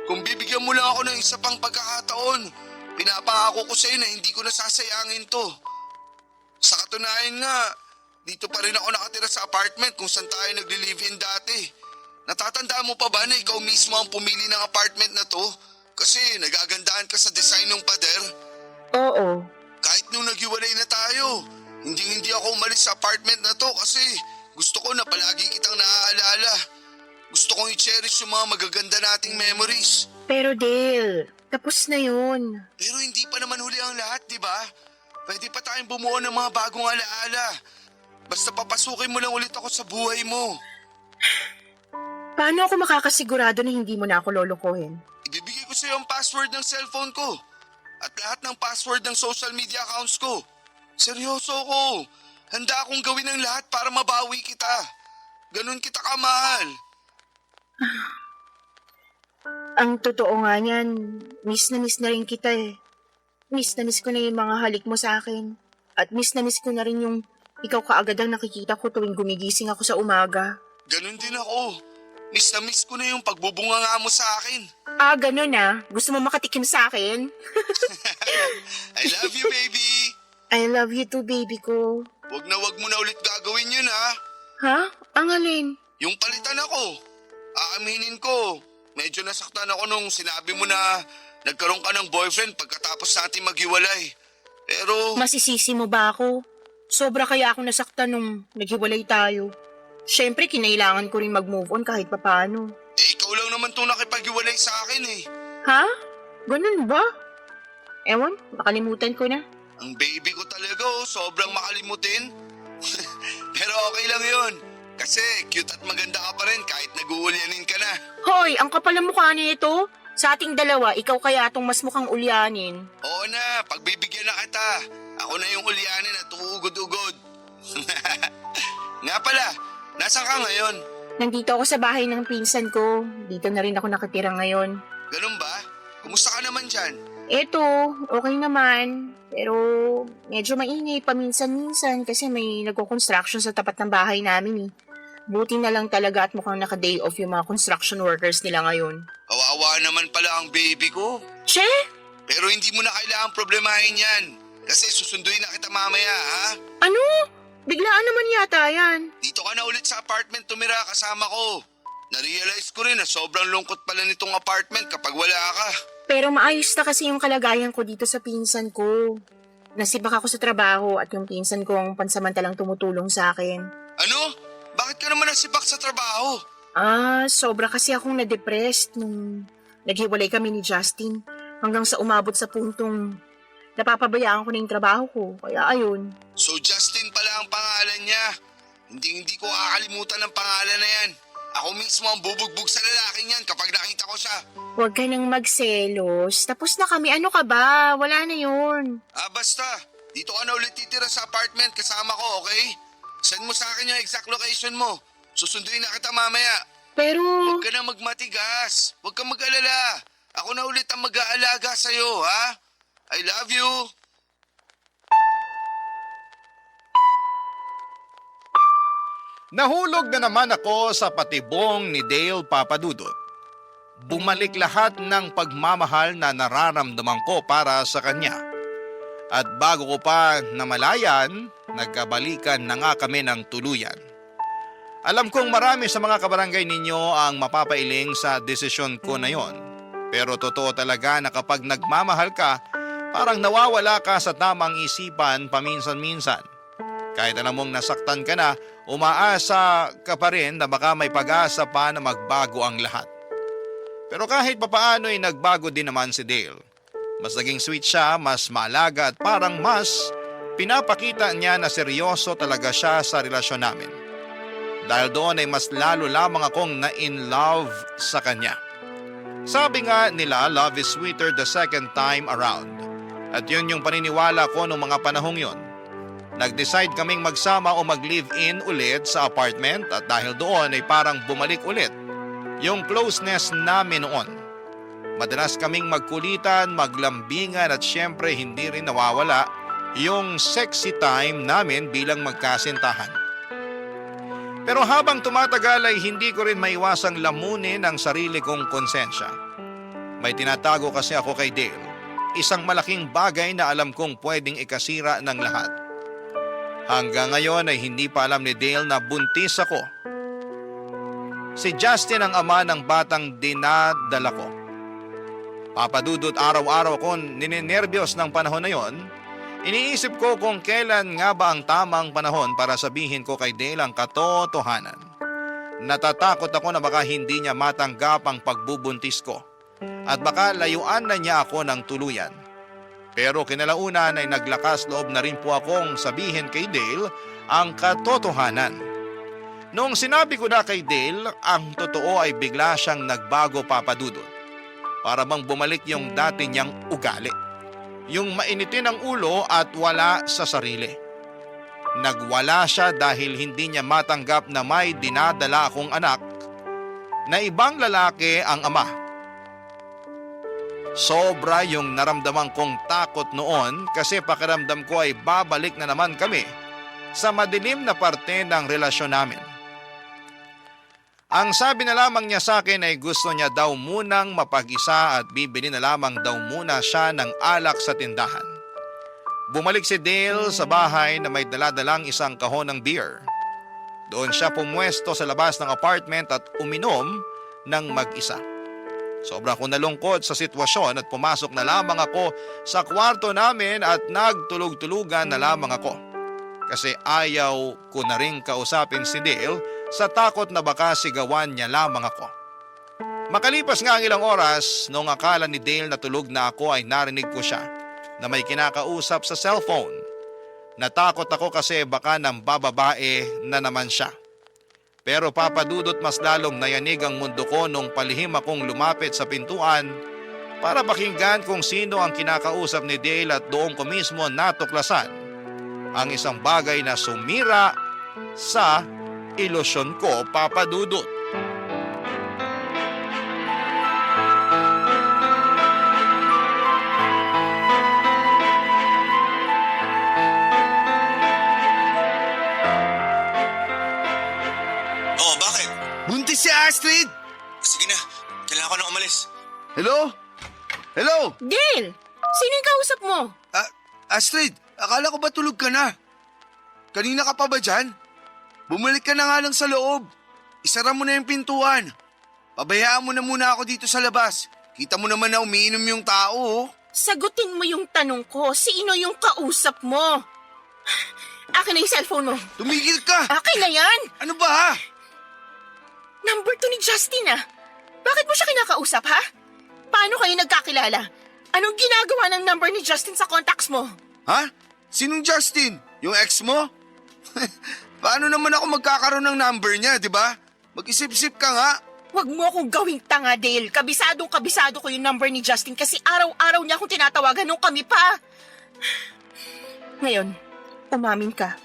Kung bibigyan mo lang ako ng isa pang pagkakataon, pinapangako ko sa'yo na hindi ko nasasayangin to. Sa katunayan nga, Dito pa rin ako nakatira sa apartment kung saan tayo nagli-live-in dati. Natatandaan mo pa ba na ikaw mismo ang pumili ng apartment na to? Kasi nagagandaan ka sa design ng pader. Oo. Kahit nung naghiwalay na tayo, hindi ako umalis sa apartment na to kasi gusto ko na palagi kitang naaalala. Gusto kong i-cherish yung mga magaganda nating memories. Pero Dale, tapos na yun. Pero hindi pa naman huli ang lahat, di ba? Pwede pa tayong bumuo ng mga bagong alaala. Basta papasukin mo lang ulit ako sa buhay mo. Paano ako makakasigurado na hindi mo na ako lolokohin? Ibibigay ko sa iyo ang password ng cellphone ko. At lahat ng password ng social media accounts ko. Seryoso ko. Handa akong gawin ang lahat para mabawi kita. Ganun kita kamahal. Ang totoo nga niyan, miss na rin kita eh. Miss na miss ko na yung mga halik mo sa akin. At miss na miss ko na rin yung ikaw kaagad ang nakikita ko tuwing gumigising ako sa umaga. Ganun din ako. Miss na miss ko na yung pagbubunganga mo sa akin. Ah, ganun ah. Gusto mo makatikim sa akin? I love you, baby. I love you too, baby ko. Wag mo na ulit gagawin yun, ha? Ha? Ang alin? Yung palitan ako. Aaminin ko. Medyo nasaktan ako nung sinabi mo na nagkaroon ka ng boyfriend pagkatapos natin maghiwalay. Pero... Masisisi mo ba ako? Sobra kaya ako nasaktan nung naghiwalay tayo. Siyempre, kinailangan ko rin mag-move on kahit papano. ikaw lang naman itong nakipaghiwalay sa akin eh. Ha? Ganun ba? Ewan, nakalimutan ko na. Ang baby ko talaga sobrang makalimutin. Pero okay lang yun. Kasi cute at maganda ka pa rin kahit nag-uulyanin ka na. Hoy, ang kapal ng mukha nito. Sa ating dalawa, ikaw kaya itong mas mukhang ulyanin. Oo na, pagbibigyan na kita. Ako na yung ulyanin at uugod-ugod. Nga pala, nasaan ka ngayon? Nandito ako sa bahay ng pinsan ko. Dito na rin ako nakatira ngayon. Ganun ba? Kumusta ka naman dyan? Eto, okay naman. Pero medyo maingay paminsan-minsan kasi may nagko-construction sa tapat ng bahay namin eh. Buti na lang talaga at mukhang naka-day off yung mga construction workers nila ngayon. Kawawa naman pala ang baby ko. Che? Pero hindi mo na kailangang problemahin yan. Kasi susunduin na kita mamaya, ha? Ano? Biglaan naman yata yan. Dito ka na ulit sa apartment tumira kasama ko. Narealize ko rin na sobrang lungkot pala nitong apartment kapag wala ka. Pero maayos na kasi yung kalagayan ko dito sa pinsan ko. Nasibak ako sa trabaho at yung pinsan ko ang pansamantalang tumutulong sa akin. Ano? Bakit ka naman nasibak sa trabaho? Sobra kasi akong na-depressed nung naghiwalay kami ni Justin hanggang sa umabot sa puntong napapabayaan ko na yung trabaho ko. Kaya ayun. So Justin pala ang pangalan niya. Hindi ko kakalimutan ang pangalan na yan. Ako mismo ang bubugbog sa lalaking yan kapag nakita ko siya. Huwag ka nang magselos. Tapos na kami. Ano ka ba? Wala na yun. Basta. Dito ka na ulit titira sa apartment kasama ko, okay? Send mo sa akin yung exact location mo. Susunduin na kita mamaya. Pero... Huwag ka na magmatigas. Huwag ka mag-alala. Ako na ulit ang mag-aalaga sa'yo, ha? I love you. Nahulog na naman ako sa patibong ni Dale Papadudot. Bumalik lahat ng pagmamahal na nararamdaman ko para sa kanya. At bago ko pa namalayan, nagkabalikan na nga kami ng tuluyan. Alam kong marami sa mga kabarangay ninyo ang mapapailing sa desisyon ko na yon. Pero totoo talaga na kapag nagmamahal ka, parang nawawala ka sa tamang isipan paminsan-minsan. Kahit alam mong nasaktan ka na, umaasa ka pa rin na baka may pag-asa pa na magbago ang lahat. Pero kahit papaano ay nagbago din naman si Dale. Mas naging sweet siya, mas maalaga at parang mas pinapakita niya na seryoso talaga siya sa relasyon namin. Dahil doon ay mas lalo lamang akong na-in love sa kanya. Sabi nga nila, love is sweeter the second time around. At yun yung paniniwala ko noong mga panahong yun. Nag-decide kaming magsama o mag-live-in ulit sa apartment at dahil doon ay parang bumalik ulit yung closeness namin noon. Madalas kaming magkulitan, maglambingan at syempre hindi rin nawawala yung sexy time namin bilang magkasintahan. Pero habang tumatagal ay hindi ko rin maiwasang lamunin ang sarili kong konsensya. May tinatago kasi ako kay Dale, isang malaking bagay na alam kong pwedeng ikasira ng lahat. Hanggang ngayon ay hindi pa alam ni Dale na buntis ako. Si Justin ang ama ng batang dinadala ko. Papadudot, araw-araw ko nininervyos ng panahon na yon. Iniisip ko kung kailan nga ba ang tamang panahon para sabihin ko kay Dale ang katotohanan. Natatakot ako na baka hindi niya matanggap ang pagbubuntis ko at baka layuan na niya ako ng tuluyan. Pero kinalaunan ay naglakas loob na rin po akong sabihin kay Dale ang katotohanan. Noong sinabi ko na kay Dale, ang totoo ay bigla siyang nagbago, Papadudot. Para bang bumalik yung dati niyang ugali. Yung mainitin ang ulo at wala sa sarili. Nagwala siya dahil hindi niya matanggap na may dinadala akong anak na ibang lalaki ang ama. Sobra yung naramdaman kong takot noon kasi pakiramdam ko ay babalik na naman kami sa madilim na parte ng relasyon namin. Ang sabi na lamang niya sa akin ay gusto niya daw munang mapag-isa at bibili na lamang daw muna siya ng alak sa tindahan. Bumalik si Dale sa bahay na may daladalang isang kahon ng beer. Doon siya pumwesto sa labas ng apartment at uminom ng mag-isa. Sobrang ko nalungkot sa sitwasyon at pumasok na lamang ako sa kwarto namin at nagtulog-tulugan na lamang ako. Kasi ayaw ko na rin kausapin si Dale sa takot na baka sigawan niya lamang ako. Makalipas nga ang ilang oras, noong akala ni Dale na tulog na ako ay narinig ko siya na may kinakausap sa cellphone. Natakot ako kasi baka nang bababae na naman siya. Pero Papadudot, mas lalong nayanig ang mundo ko nung palihim akong lumapit sa pintuan para pakinggan kung sino ang kinakausap ni Dale at doon ko mismo natuklasan ang isang bagay na sumira sa ilusyon ko, Papadudot. Oh, bakit? Buntis si Astrid! Sige na, kailangan ko nang umalis. Hello? Hello? Dale! Sino yung kausap mo? Astrid, akala ko ba tulog ka na? Kanina ka pa ba dyan? Bumalik ka na nga lang sa loob. Isara mo na yung pintuan. Pabayaan mo na muna ako dito sa labas. Kita mo naman na umiinom yung tao, oh. Sagutin mo yung tanong ko. Sino yung kausap mo? Akin na yung cellphone mo. Tumigil ka! Akin na yan! Ano ba, ha? Number 2 ni Justin, ah. Bakit mo siya kinakausap, ha? Paano kayo nagkakilala? Anong ginagawa ng number ni Justin sa contacts mo? Ha? Sinong Justin? Yung ex mo? Paano naman ako magkakaroon ng number niya, di ba? Mag-isip-isip ka nga. Huwag mo akong gawing tanga, Dale. Kabisado ko yung number ni Justin kasi araw-araw niya akong tinatawagan nung kami pa. Ngayon, umamin ka.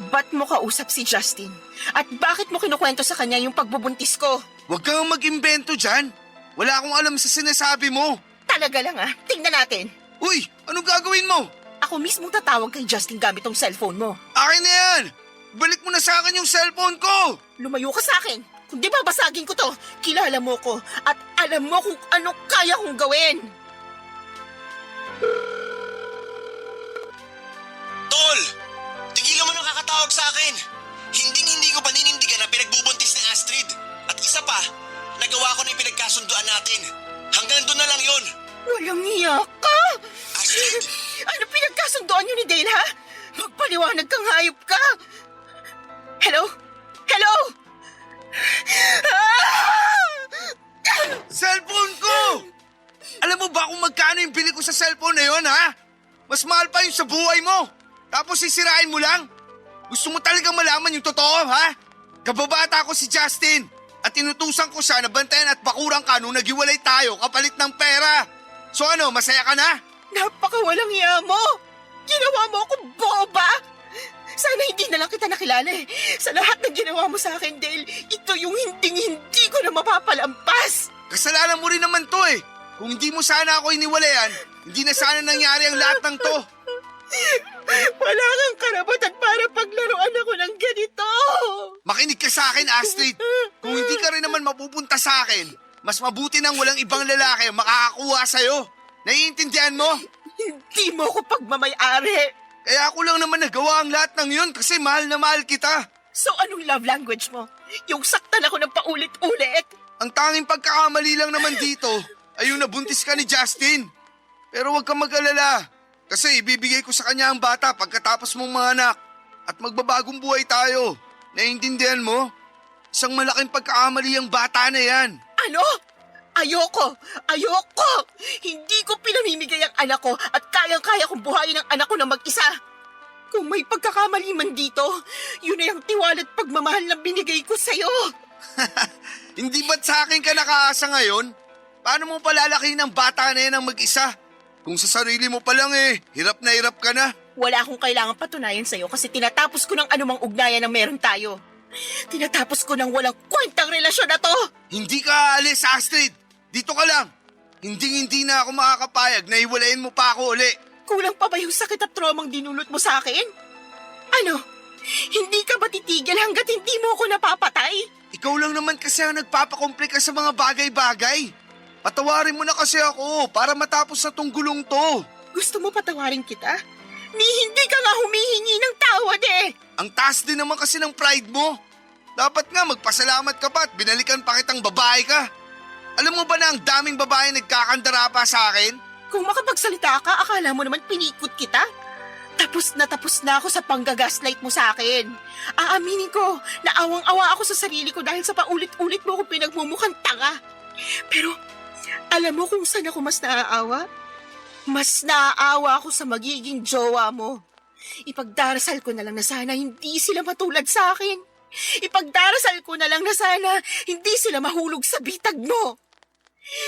Ba't mo kausap si Justin? At bakit mo kinukwento sa kanya yung pagbubuntis ko? Huwag kang mag-imbento dyan. Wala akong alam sa sinasabi mo. Talaga lang, ah. Tingnan natin. Uy, anong gagawin mo? Ako mismo tatawag kay Justin gamit tong cellphone mo. Akin na yan! Balik mo na sa akin yung cellphone ko! Lumayo ka sa akin. Kung di babasagin ko to, kilala mo ko at alam mo kung ano kaya kong gawin. Tol! Tigilan mo nang kakatawag sa akin! Hindi ko paninindigan na pinagbubuntis ni Astrid. At isa pa, nagawa ko na yung pinagkasunduan natin. Hanggang doon na lang yun. Walang niya ka! Astrid! Ano pinagkasunduan niyo ni Dale, ha? Magpaliwanag kang hayop ka! Hello? Hello? Cellphone ko! Alam mo ba kung magkano yung bili ko sa cellphone na yun, ha? Mas mahal pa yung sa buhay mo. Tapos sisirain mo lang? Gusto mo talagang malaman yung totoo, ha? Kababata ko si Justin at inutusan ko siya na bantayan at bakuran ka nung naghiwalay tayo kapalit ng pera. So ano, masaya ka na? Napakawalang iya mo! Ginawa mo akong boba! Sana hindi na lang kita nakilala eh. Sa lahat ng ginawa mo sa akin, Dale, ito yung hindi ko na mapapalampas. Kasalanan mo rin naman to eh. Kung hindi mo sana ako iniwalayan, hindi na sana nangyari ang lahat ng to. Wala kang karapatan para paglaruan ako ng ganito. Makinig ka sa akin, Astrid. Kung hindi ka rin naman mapupunta sa akin, mas mabuti nang walang ibang lalaki ang makakakuha sa'yo. Naiintindihan mo? Hindi mo ako pagmamay-ari. Kaya ako lang naman nagawa ang lahat ng yun kasi mahal na mahal kita. So anong love language mo? Yung saktan ako ng paulit-ulit? Ang tanging pagkakamali lang naman dito ay yung nabuntis ka ni Justin. Pero huwag kang mag-alala kasi ibibigay ko sa kanya ang bata pagkatapos mong manganak at magbabagong buhay tayo. Naiintindihan mo? Isang malaking pagkakamali ang bata na yan. Ano? Ayoko! Ayoko! Hindi ko pinamimigay ang anak ko at kayang-kaya kong buhayin ang anak ko ng mag-isa. Kung may pagkakamali man dito, yun ay ang tiwala at pagmamahal na binigay ko sa'yo. Hindi ba't sa akin ka nakaasa ngayon? Paano mo palalakihin ang bata na yan ang mag-isa? Kung sa sarili mo pa lang hirap na hirap ka na. Wala akong kailangang patunayan sa'yo kasi tinatapos ko ng anumang ugnayan na meron tayo. Tinatapos ko ng walang kwentang relasyon na to. Hindi ka aalis, Astrid. Dito ka lang. Hindi na ako makakapayag na hiwalayin mo pa ako uli. Kulang pa ba yung sakit at traumang dinulot mo sa akin? Ano? Hindi ka ba titigil hanggat hindi mo ako napapatay? Ikaw lang naman kasi ang nagpapakomplika sa mga bagay-bagay. Patawarin mo na kasi ako para matapos na tong gulong to. Gusto mo patawarin kita? Hindi ka nga humihingi ng tawad eh. Ang taas din naman kasi ng pride mo. Dapat nga magpasalamat ka pa at binalikan pa kitang babae ka. Alam mo ba na ang daming babae nagkakandara pa sa akin? Kung makapagsalita ka, akala mo naman pinikot kita? Tapos na ako sa panggagaslight mo sa akin. Aaminin ko, naawang-awa ako sa sarili ko dahil sa paulit-ulit mo ako pinagmumukhang tanga. Pero alam mo kung saan ako mas naaawa? Mas naaawa ako sa magiging jowa mo. Ipagdarasal ko na lang na sana hindi sila matulad sa akin. Ipagdarasal ko na lang na sana hindi sila mahulog sa bitag mo.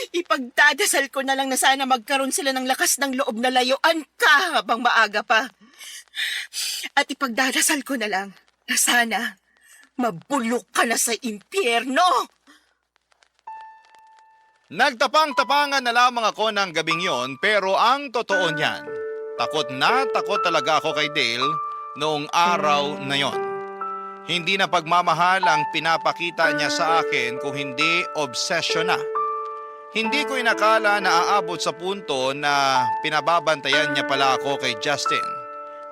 Ipagdadasal ko na lang na sana magkaroon sila ng lakas ng loob na layuan ka habang maaga pa. At ipagdadasal ko na lang na sana mabulok ka na sa impyerno. Nagtapang-tapangan na lamang ako ng gabing yon pero ang totoo niyan, takot na takot talaga ako kay Dale noong araw na yon. Hindi na pagmamahal ang pinapakita niya sa akin kung hindi obsession na. Hindi ko inakala na aabot sa punto na pinababantayan niya pala ako kay Justin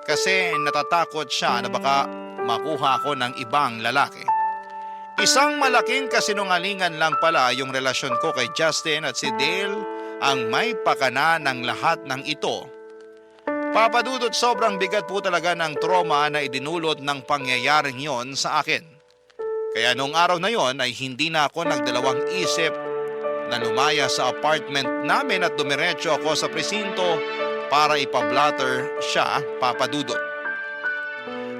kasi natatakot siya na baka makuha ako ng ibang lalaki. Isang malaking kasinungalingan lang pala yung relasyon ko kay Justin at si Dale ang may pakana ng lahat ng ito. Papadudot sobrang bigat po talaga ng trauma na idinulot ng pangyayaring yon sa akin. Kaya noong araw na yon ay hindi na ako nagdalawang isip na lumaya sa apartment namin at dumiretso ako sa presinto para ipablatter siya, papadudot.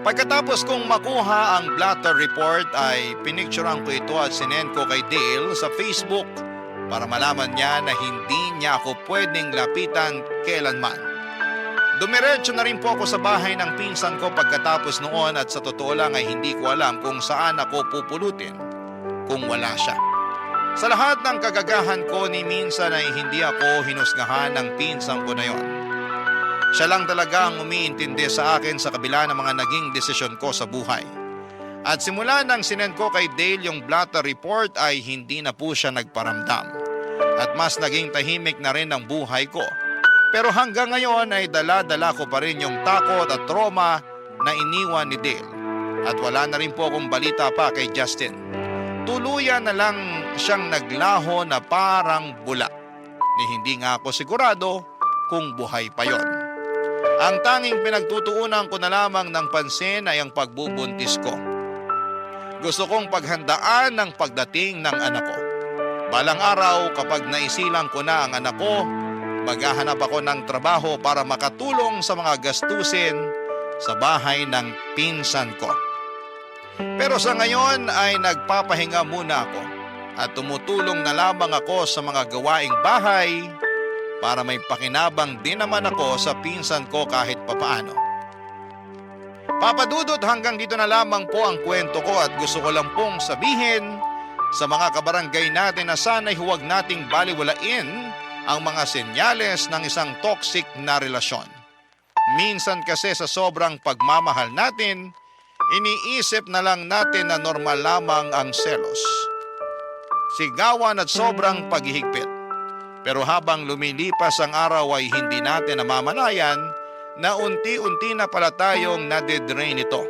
Pagkatapos kong makuha ang blatter report ay pinicturean ko ito at sinend ko kay Dale sa Facebook para malaman niya na hindi niya ako pwedeng lapitan kailanman. Dumiretso na rin po ako sa bahay ng pinsan ko pagkatapos noon at sa totoo lang ay hindi ko alam kung saan ako pupulutin kung wala siya. Sa lahat ng kagagahan ko ni minsan ay hindi ako hinusgahan ng pinsan ko na yon. Siya lang talaga ang umiintindi sa akin sa kabila ng mga naging desisyon ko sa buhay. At simula nang sinend ko kay Dale yung blatter report ay hindi na po siya nagparamdam. At mas naging tahimik na rin ang buhay ko. Pero hanggang ngayon ay dala-dala ko pa rin yung takot at trauma na iniwan ni Dale. At wala na rin po akong balita pa kay Justin. Tuluyan na lang siyang naglaho na parang bula. Ni hindi nga ako sigurado kung buhay pa yon. Ang tanging pinagtutuunan ko na lamang ng pansin ay ang pagbubuntis ko. Gusto kong paghandaan ng pagdating ng anak ko. Balang araw kapag naisilang ko na ang anak ko, maghahanap ako ng trabaho para makatulong sa mga gastusin sa bahay ng pinsan ko. Pero sa ngayon ay nagpapahinga muna ako at tumutulong na lamang ako sa mga gawaing bahay para may pakinabang din naman ako sa pinsan ko kahit papaano. Papadudot, hanggang dito na lamang po ang kwento ko at gusto ko lang pong sabihin sa mga kabarangay natin na sana'y huwag nating baliwalain ang mga senyales ng isang toxic na relasyon. Minsan kasi sa sobrang pagmamahal natin, iniisip na lang natin na normal lamang ang selos, sigawan at sobrang paghihigpit. Pero habang lumilipas ang araw ay hindi natin namamalayan na unti-unti na pala tayong nadidrain ito.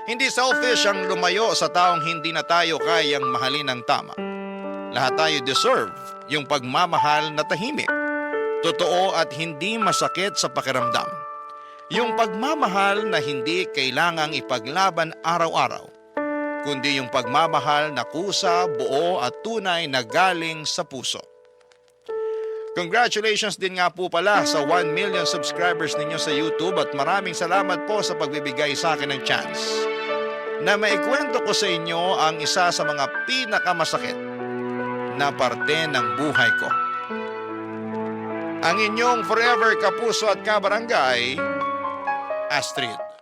Hindi selfish ang lumayo sa taong hindi na tayo kayang mahalin ng tama. Lahat tayo deserve yung pagmamahal na tahimik, totoo at hindi masakit sa pakiramdam. Yung pagmamahal na hindi kailangang ipaglaban araw-araw, kundi yung pagmamahal na kusa, buo at tunay na galing sa puso. Congratulations din nga po pala sa 1 million subscribers ninyo sa YouTube at maraming salamat po sa pagbibigay sa akin ng chance na maikwento ko sa inyo ang isa sa mga pinakamasakit na parte ng buhay ko. Ang inyong forever kapuso at kabarangay, Astrid.